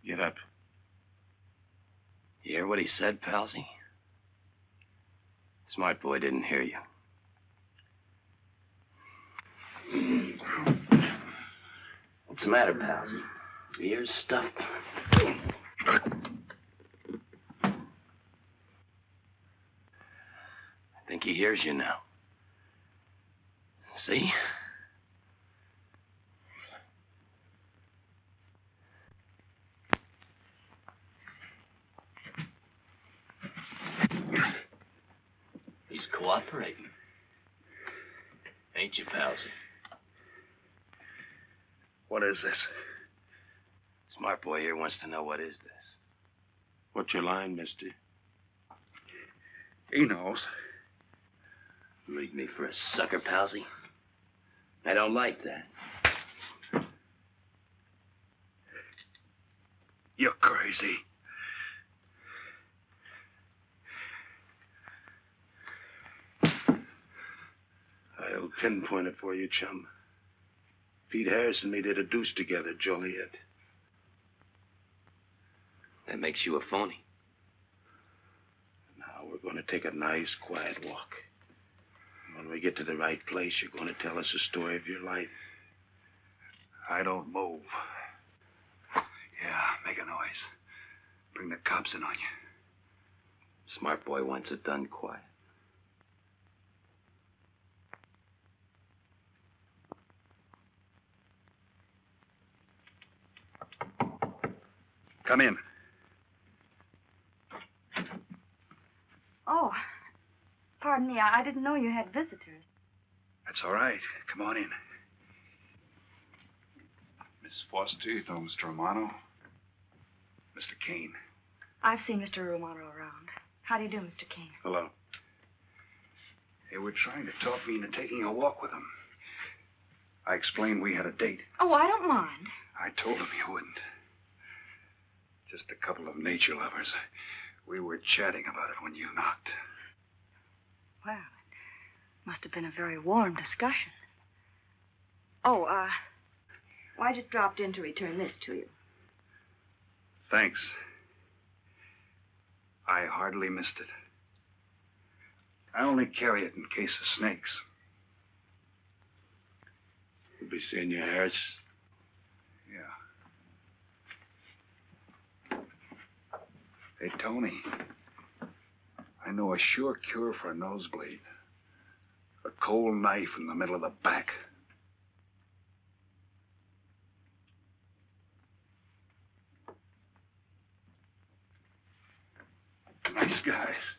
Get up. You hear what he said, Palsy? Smart boy didn't hear you. What's the matter, Palsy? Your ears stuffed? I think he hears you now. See? He's cooperating. Ain't you, Palsy? What is this? Smart boy here wants to know what is this. What's your line, mister? He knows. Leave me for a sucker, Palsy. I don't like that. You're crazy. I'll pinpoint it for you, chum. Pete Harris and me did a deuce together, Joliet. That makes you a phony. Now we're going to take a nice, quiet walk. When we get to the right place, you're going to tell us the story of your life. I don't move. Yeah, make a noise. Bring the cops in on you. Smart boy wants it done quiet. Come in. Oh, pardon me. I didn't know you had visitors. That's all right. Come on in. Miss Foster, you know Mr. Romano? Mr. Kane. I've seen Mr. Romano around. How do you do, Mr. King? Hello. They were trying to talk me into taking a walk with them. I explained we had a date. Oh, I don't mind. I told them you wouldn't. Just a couple of nature lovers. We were chatting about it when you knocked. Well, it must have been a very warm discussion. Oh, well, I just dropped in to return this to you. Thanks. I hardly missed it. I only carry it in case of snakes. We'll be seeing you, Harris. Yeah. Hey, Tony. I know a sure cure for a nosebleed. A cold knife in the middle of the back. Nice guys.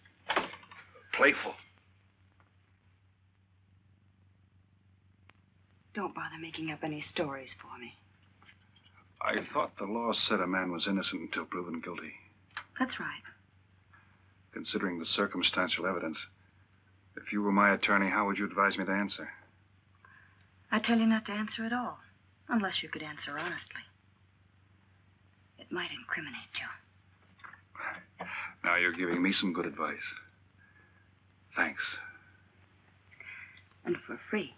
Playful. Don't bother making up any stories for me. I thought the law said a man was innocent until proven guilty. That's right. Considering the circumstantial evidence, if you were my attorney, how would you advise me to answer? I tell you not to answer at all, unless you could answer honestly. It might incriminate you. Now you're giving me some good advice. Thanks. And for free.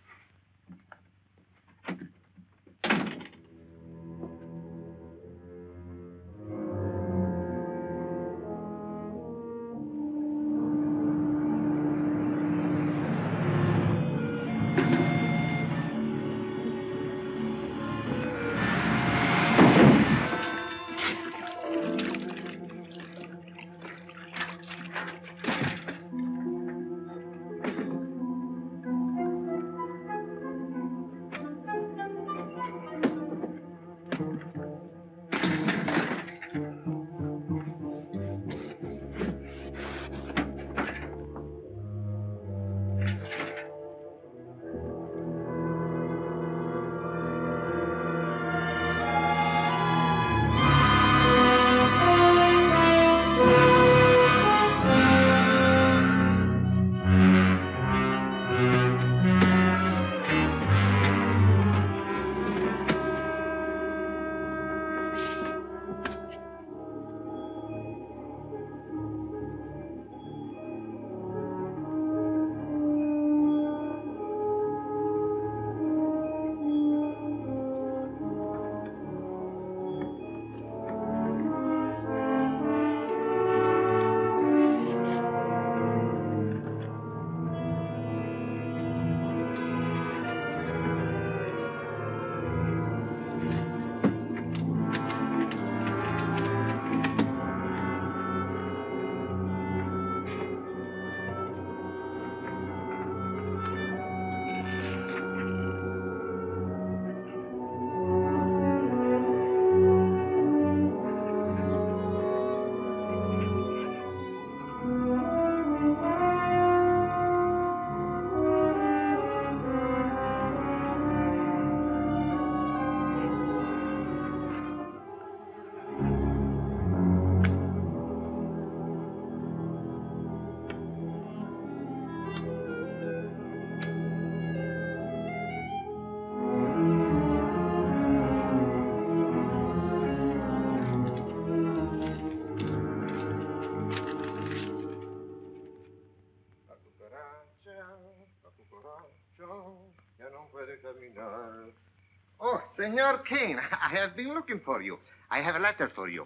Oh, Senor Kane, I have been looking for you. I have a letter for you.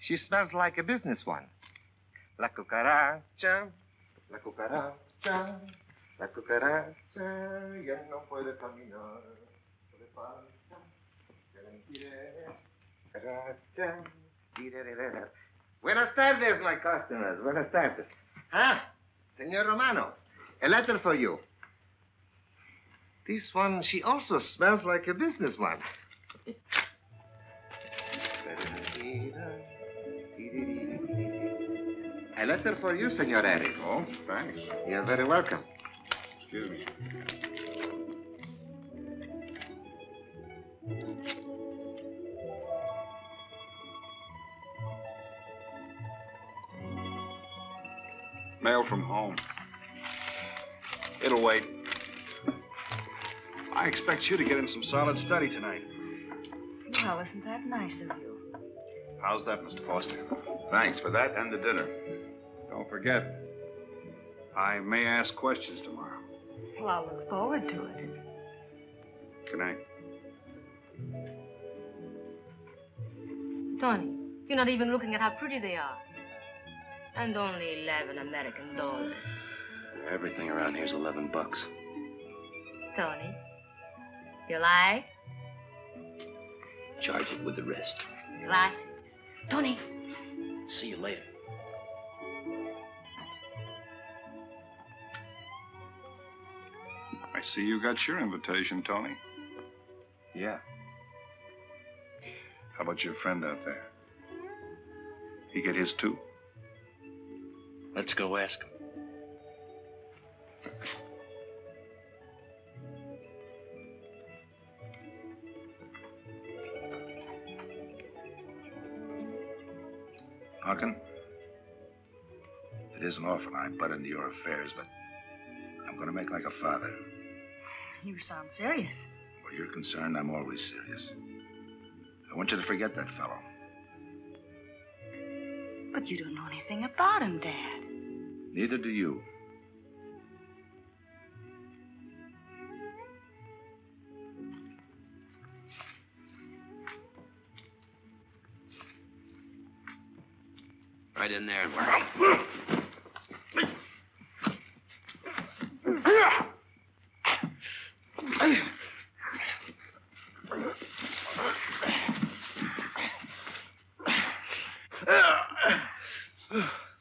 She smells like a business one. La cucaracha, la cucaracha, la cucaracha, ya no puede caminar. Buenas tardes, my customers. Buenas tardes. Ah, Senor Romano, a letter for you. This one, she also smells like a business one. A letter for you, Senor Harris. Oh, thanks. You're very welcome. Excuse me. Mail from home. It'll wait. I expect you to get in some solid study tonight. Well, isn't that nice of you? How's that, Mr. Foster? Thanks for that and the dinner. Don't forget, I may ask questions tomorrow. Well, I'll look forward to it. Good night. Tony, you're not even looking at how pretty they are. And only 11 American dollars. Everything around here's $11. Tony, you like? Charge it with the rest. Gracias. Tony. See you later. I see you got your invitation, Tony. Yeah. How about your friend out there? He get his too? Let's go ask him. Harkin, it isn't often I butt into your affairs, but I'm going to make like a father. You sound serious. Where you're concerned, I'm always serious. I want you to forget that fellow. But you don't know anything about him, Dad. Neither do you. Right in there and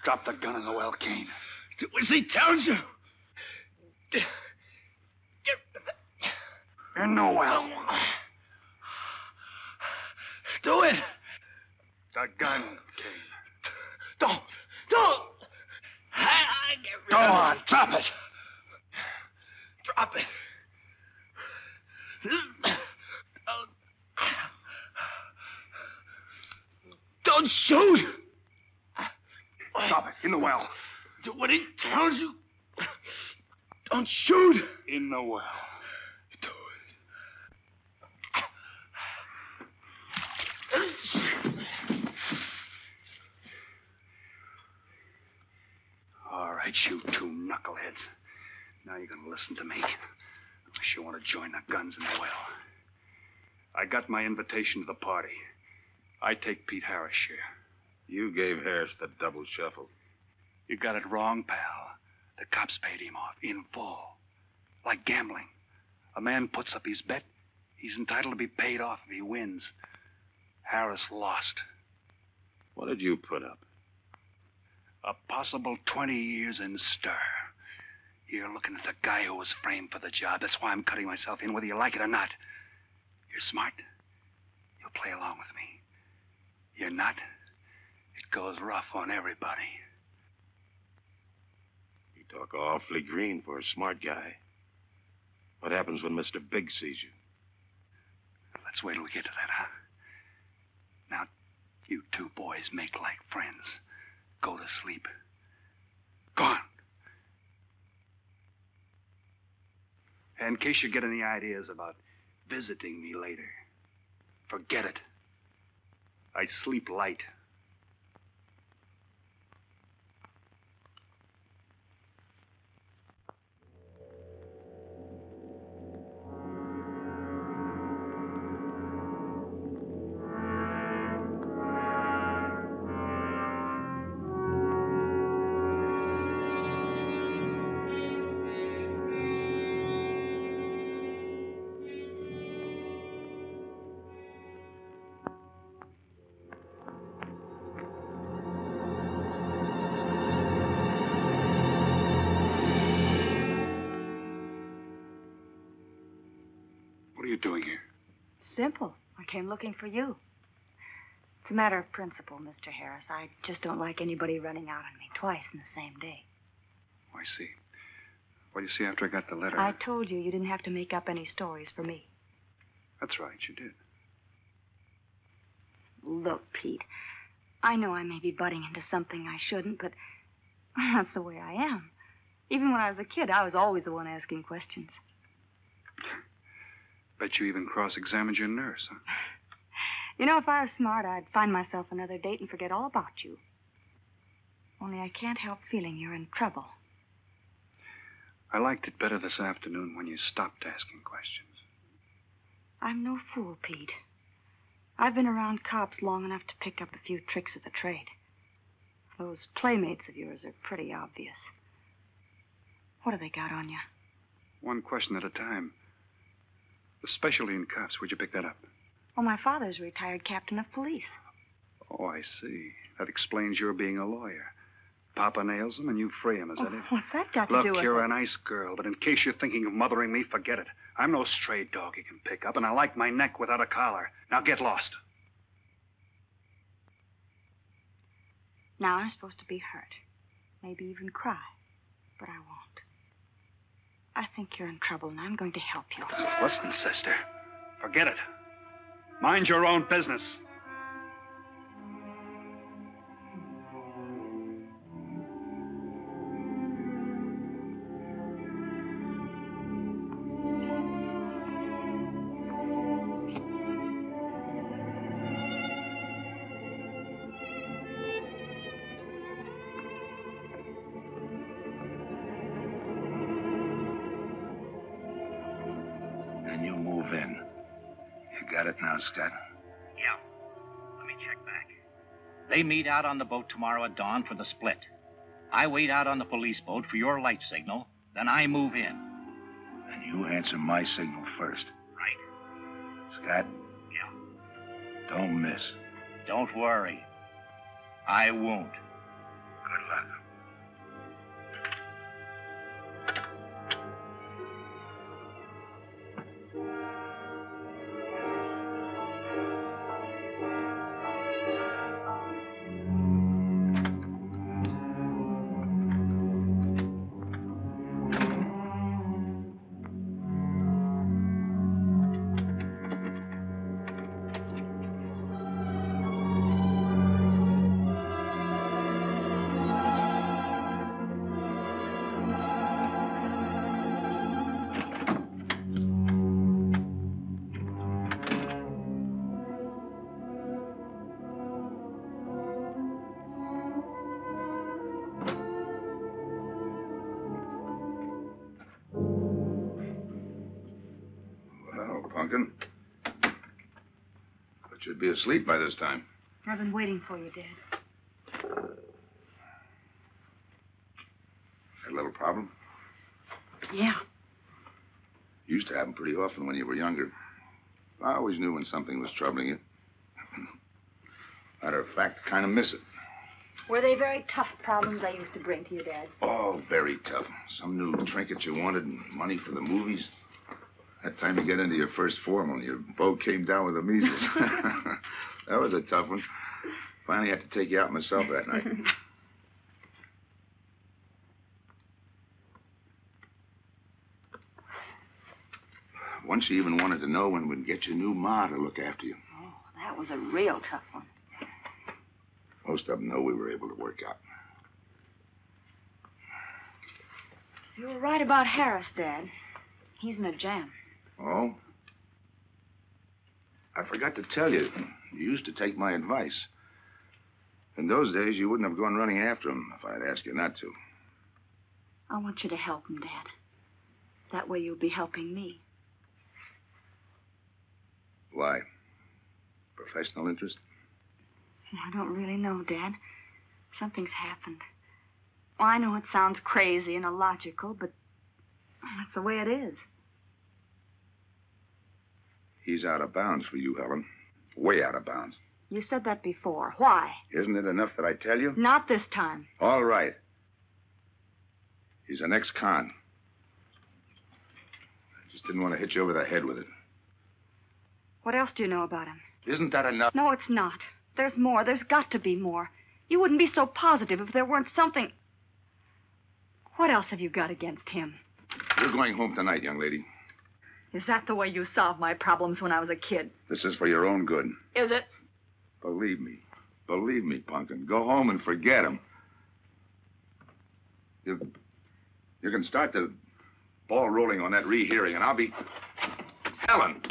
Drop the gun in the well, Kane. Do as he tells you. In the well. Do it. The gun, Kane. Don't. I get rid Go of on, it. drop it. Drop it. Don't shoot. Drop it in the well. Do what he tells you. Don't shoot. In the well. All right, you two knuckleheads. Now you're going to listen to me. Unless you want to join the guns in the well. I got my invitation to the party. I take Pete Harris' share. You gave Harris the double shuffle. You got it wrong, pal. The cops paid him off in full. Like gambling. A man puts up his bet, he's entitled to be paid off if he wins. Harris lost. What did you put up? A possible 20 years in stir. You're looking at the guy who was framed for the job. That's why I'm cutting myself in, whether you like it or not. You're smart. You'll play along with me. You're not. It goes rough on everybody. You talk awfully green for a smart guy. What happens when Mr. Big sees you? Let's wait till we get to that, huh? Now, you two boys make like friends. Go to sleep. Go on. And in case you get any ideas about visiting me later, forget it. I sleep light. doing here? Simple. I came looking for you. It's a matter of principle, Mr. Harris. I just don't like anybody running out on me twice in the same day. Oh, I see. Well, you see, after I got the letter... I told you didn't have to make up any stories for me. That's right, you did. Look, Pete, I know I may be butting into something I shouldn't, but that's the way I am. Even when I was a kid, I was always the one asking questions. Bet you even cross-examined your nurse, huh? You know, if I was smart, I'd find myself another date and forget all about you. Only I can't help feeling you're in trouble. I liked it better this afternoon when you stopped asking questions. I'm no fool, Pete. I've been around cops long enough to pick up a few tricks of the trade. Those playmates of yours are pretty obvious. What have they got on you? One question at a time. The specialty in cops, where'd you pick that up? Well, my father's a retired captain of police. Oh, I see. That explains your being a lawyer. Papa nails them and you free him, is that it? What's that got to do Look, with you're it? a nice girl, but in case you're thinking of mothering me, forget it. I'm no stray dog you can pick up, and I like my neck without a collar. Now get lost. Now I'm supposed to be hurt. Maybe even cry. But I won't. I think you're in trouble, and I'm going to help you. Listen, sister. Forget it. Mind your own business. Then you move in. You got it now, Scott? Yeah. Let me check back. They meet out on the boat tomorrow at dawn for the split. I wait out on the police boat for your light signal, then I move in. And you answer my signal first. Right. Scott? Yeah. Don't miss. Don't worry. I won't. Good luck. Pumpkin. But you'd be asleep by this time. I've been waiting for you, Dad. Had a little problem? Yeah. Used to happen pretty often when you were younger. I always knew when something was troubling you. Matter of fact, I kind of miss it. Were they very tough problems I used to bring to you, Dad? Oh, very tough. Some new trinket you wanted and money for the movies. That time you get into your first formal, your boat came down with the measles. That was a tough one. Finally had to take you out myself that night. Once you even wanted to know when we'd get your new ma to look after you. Oh, that was a real tough one. Most of them know we were able to work out. You were right about Harris, Dad. He's in a jam. Oh? I forgot to tell you. You used to take my advice. In those days, you wouldn't have gone running after him if I'd asked you not to. I want you to help him, Dad. That way you'll be helping me. Why? Professional interest? I don't really know, Dad. Something's happened. Well, I know it sounds crazy and illogical, but that's the way it is. He's out of bounds for you, Helen. Way out of bounds. You said that before. Why? Isn't it enough that I tell you? Not this time. All right. He's an ex-con. I just didn't want to hit you over the head with it. What else do you know about him? Isn't that enough? No, it's not. There's more. There's got to be more. You wouldn't be so positive if there weren't something. What else have you got against him? You're going home tonight, young lady. Is that the way you solved my problems when I was a kid? This is for your own good. Is it? Believe me. Believe me, Punkin. Go home and forget him. You can start the ball rolling on that rehearing, and I'll be... Helen!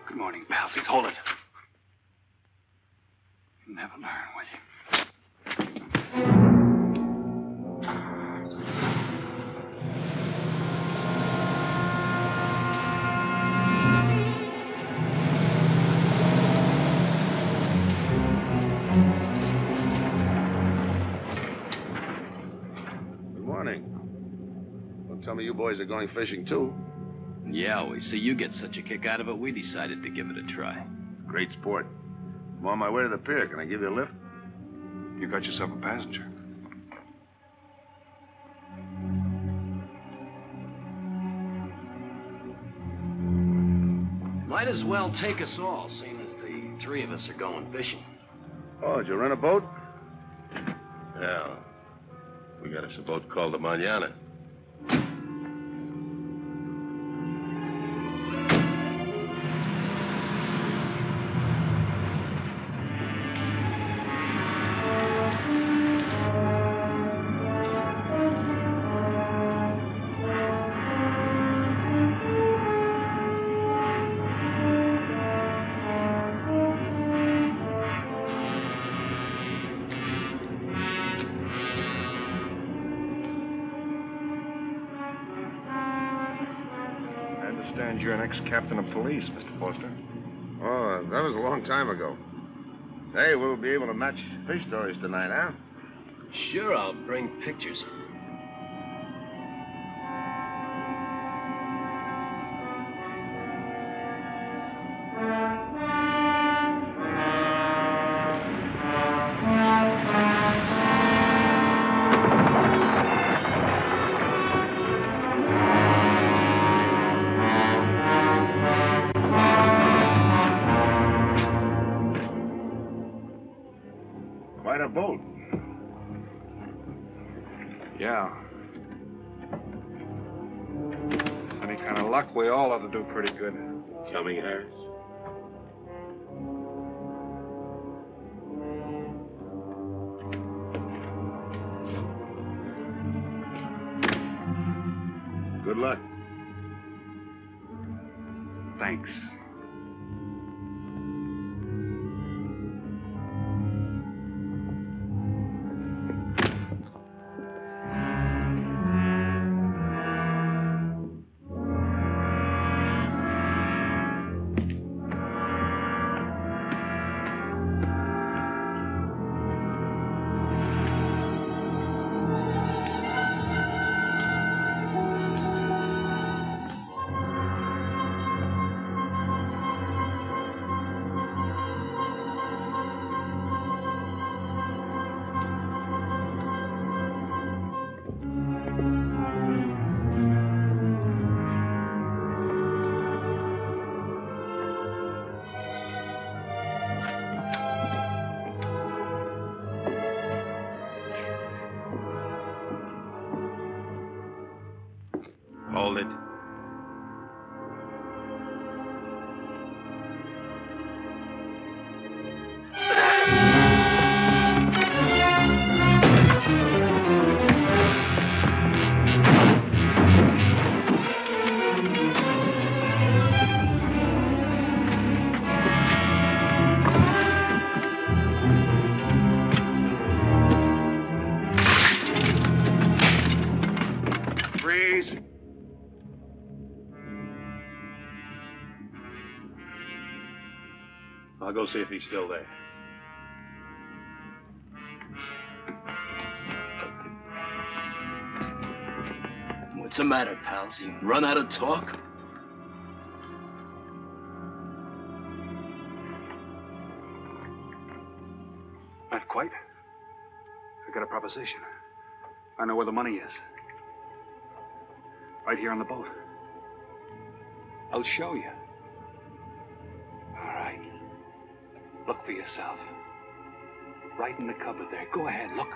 Good morning, palsies. Hold it. You'll never learn, will you? Good morning. Don't tell me you boys are going fishing, too. Yeah, we see you get such a kick out of it, we decided to give it a try. Great sport. I'm on my way to the pier. Can I give you a lift? You got yourself a passenger. Might as well take us all, seeing as the three of us are going fishing. Oh, did you rent a boat? Yeah. We got us a boat called the Manana. You're an ex-captain of police, Mr. Foster. Oh, that was a long time ago. Hey, we'll be able to match fish stories tonight, huh? Sure, I'll bring pictures. Quite a boat. Yeah. Any kind of luck, we all ought to do pretty good. Coming, Harris? Good luck. Thanks. Hold it. Freeze. I'll go see if he's still there. What's the matter, pals? You run out of talk? Not quite. I got a proposition. I know where the money is. Right here on the boat. I'll show you. All right. Look for yourself. Right in the cupboard there. Go ahead, look.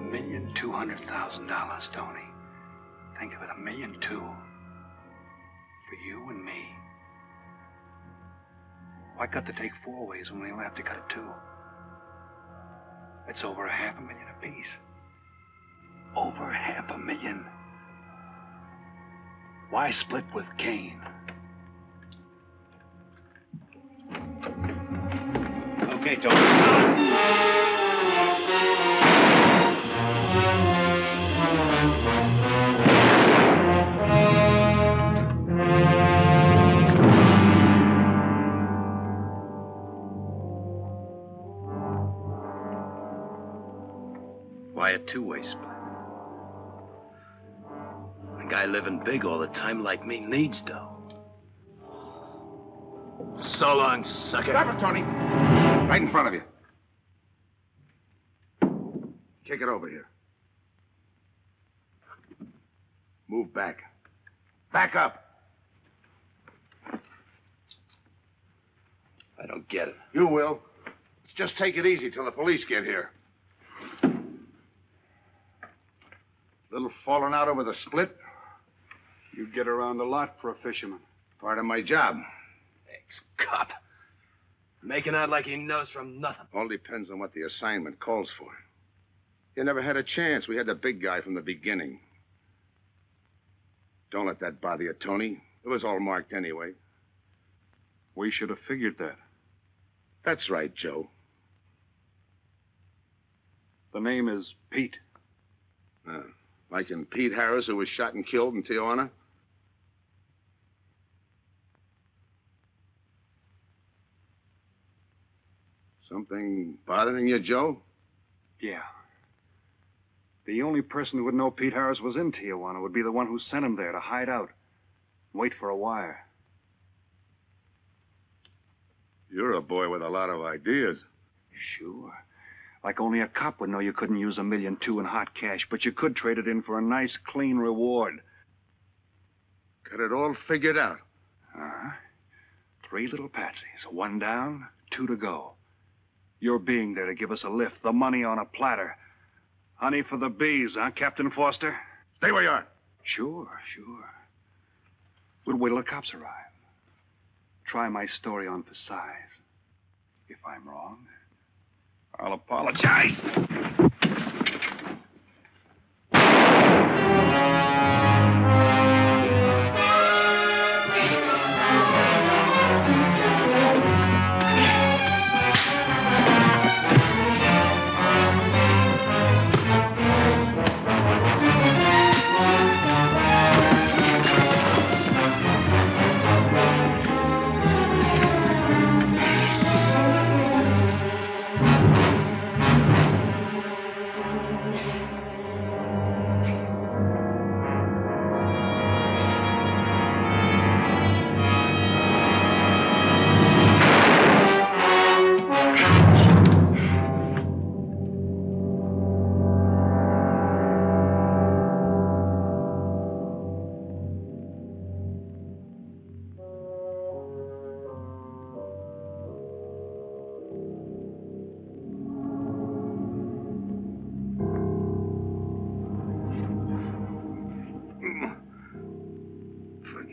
$1,200,000, Tony. Think of it, $1.2 million. For you and me. Why cut the take 4 ways when we only have to cut it 2? It's over $500,000 apiece. Over $500,000. Why split with Kane? Okay, Tony. Why a two-way split? A guy living big all the time like me needs dough. So long, sucker. Stop it, Tony. Right in front of you. Kick it over here. Move back. Back up. I don't get it. You will. Let's just take it easy till the police get here. Little falling out over the split. You get around a lot for a fisherman. Part of my job. Ex-cop. Making out like he knows from nothing. All depends on what the assignment calls for. You never had a chance. We had the big guy from the beginning. Don't let that bother you, Tony. It was all marked anyway. We should have figured that. That's right, Joe. The name is Pete. Like in Pete Harris, who was shot and killed in Tijuana? Something bothering you, Joe? Yeah. The only person who would know Pete Harris was in Tijuana would be the one who sent him there to hide out. Wait for a wire. You're a boy with a lot of ideas. Sure. Like only a cop would know you couldn't use $1.2 million in hot cash, but you could trade it in for a nice, clean reward. Got it all figured out. 3 little patsies. 1 down, 2 to go. Your being there to give us a lift. The money on a platter. Honey for the bees, huh, Captain Foster? Stay where you are. Sure. We'll wait till the cops arrive. Try my story on for size. If I'm wrong, I'll apologize.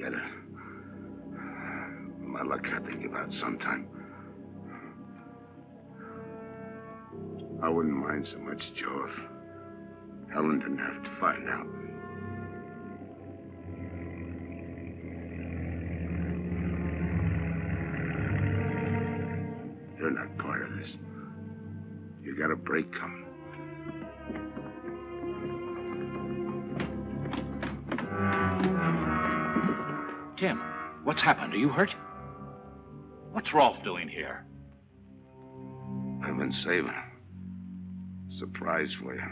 Forget it. My luck had to give out sometime. I wouldn't mind so much, Joe, if Helen didn't have to find out. You're not part of this. You got a break coming. Tim, what's happened? Are you hurt? What's Rolf doing here? I've been saving him. Surprise for you.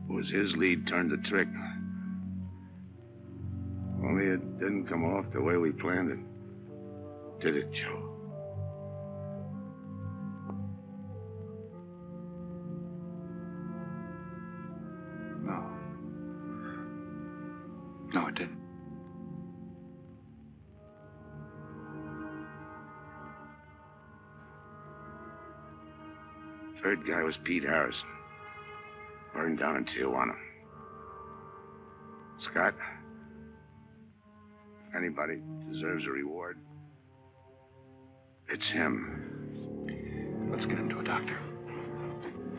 It was his lead turned the trick. Only it didn't come off the way we planned it. Did it, Joe? No. No, it didn't. Third guy was Pete Harrison. Burned down in Tijuana. Scott, if anybody deserves a reward, it's him. Let's get him to a doctor.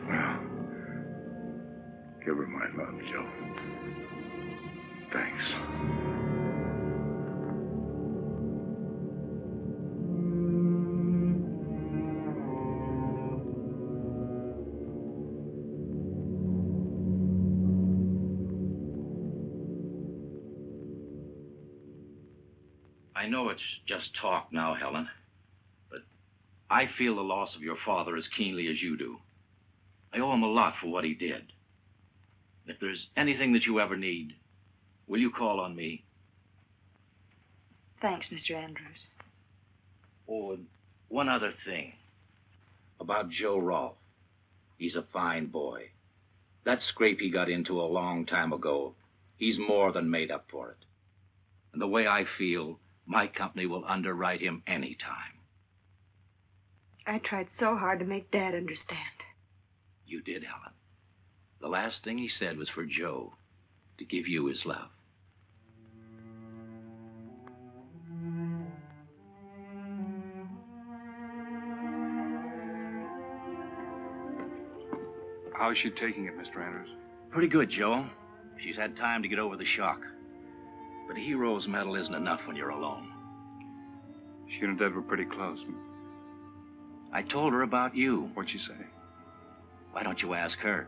Well, give her my love, Joe. Thanks. I know it's just talk now, Helen, but I feel the loss of your father as keenly as you do. I owe him a lot for what he did. If there's anything that you ever need, will you call on me? Thanks, Mr. Andrews. Oh, and one other thing. About Joe Rolfe. He's a fine boy. That scrape he got into a long time ago, he's more than made up for it. And the way I feel, my company will underwrite him any time. I tried so hard to make Dad understand. You did, Helen. The last thing he said was for Joe to give you his love. How's she taking it, Mr. Andrews? Pretty good, Joe. She's had time to get over the shock. But a hero's medal isn't enough when you're alone. She and Dad were pretty close. I told her about you. What'd she say? Why don't you ask her?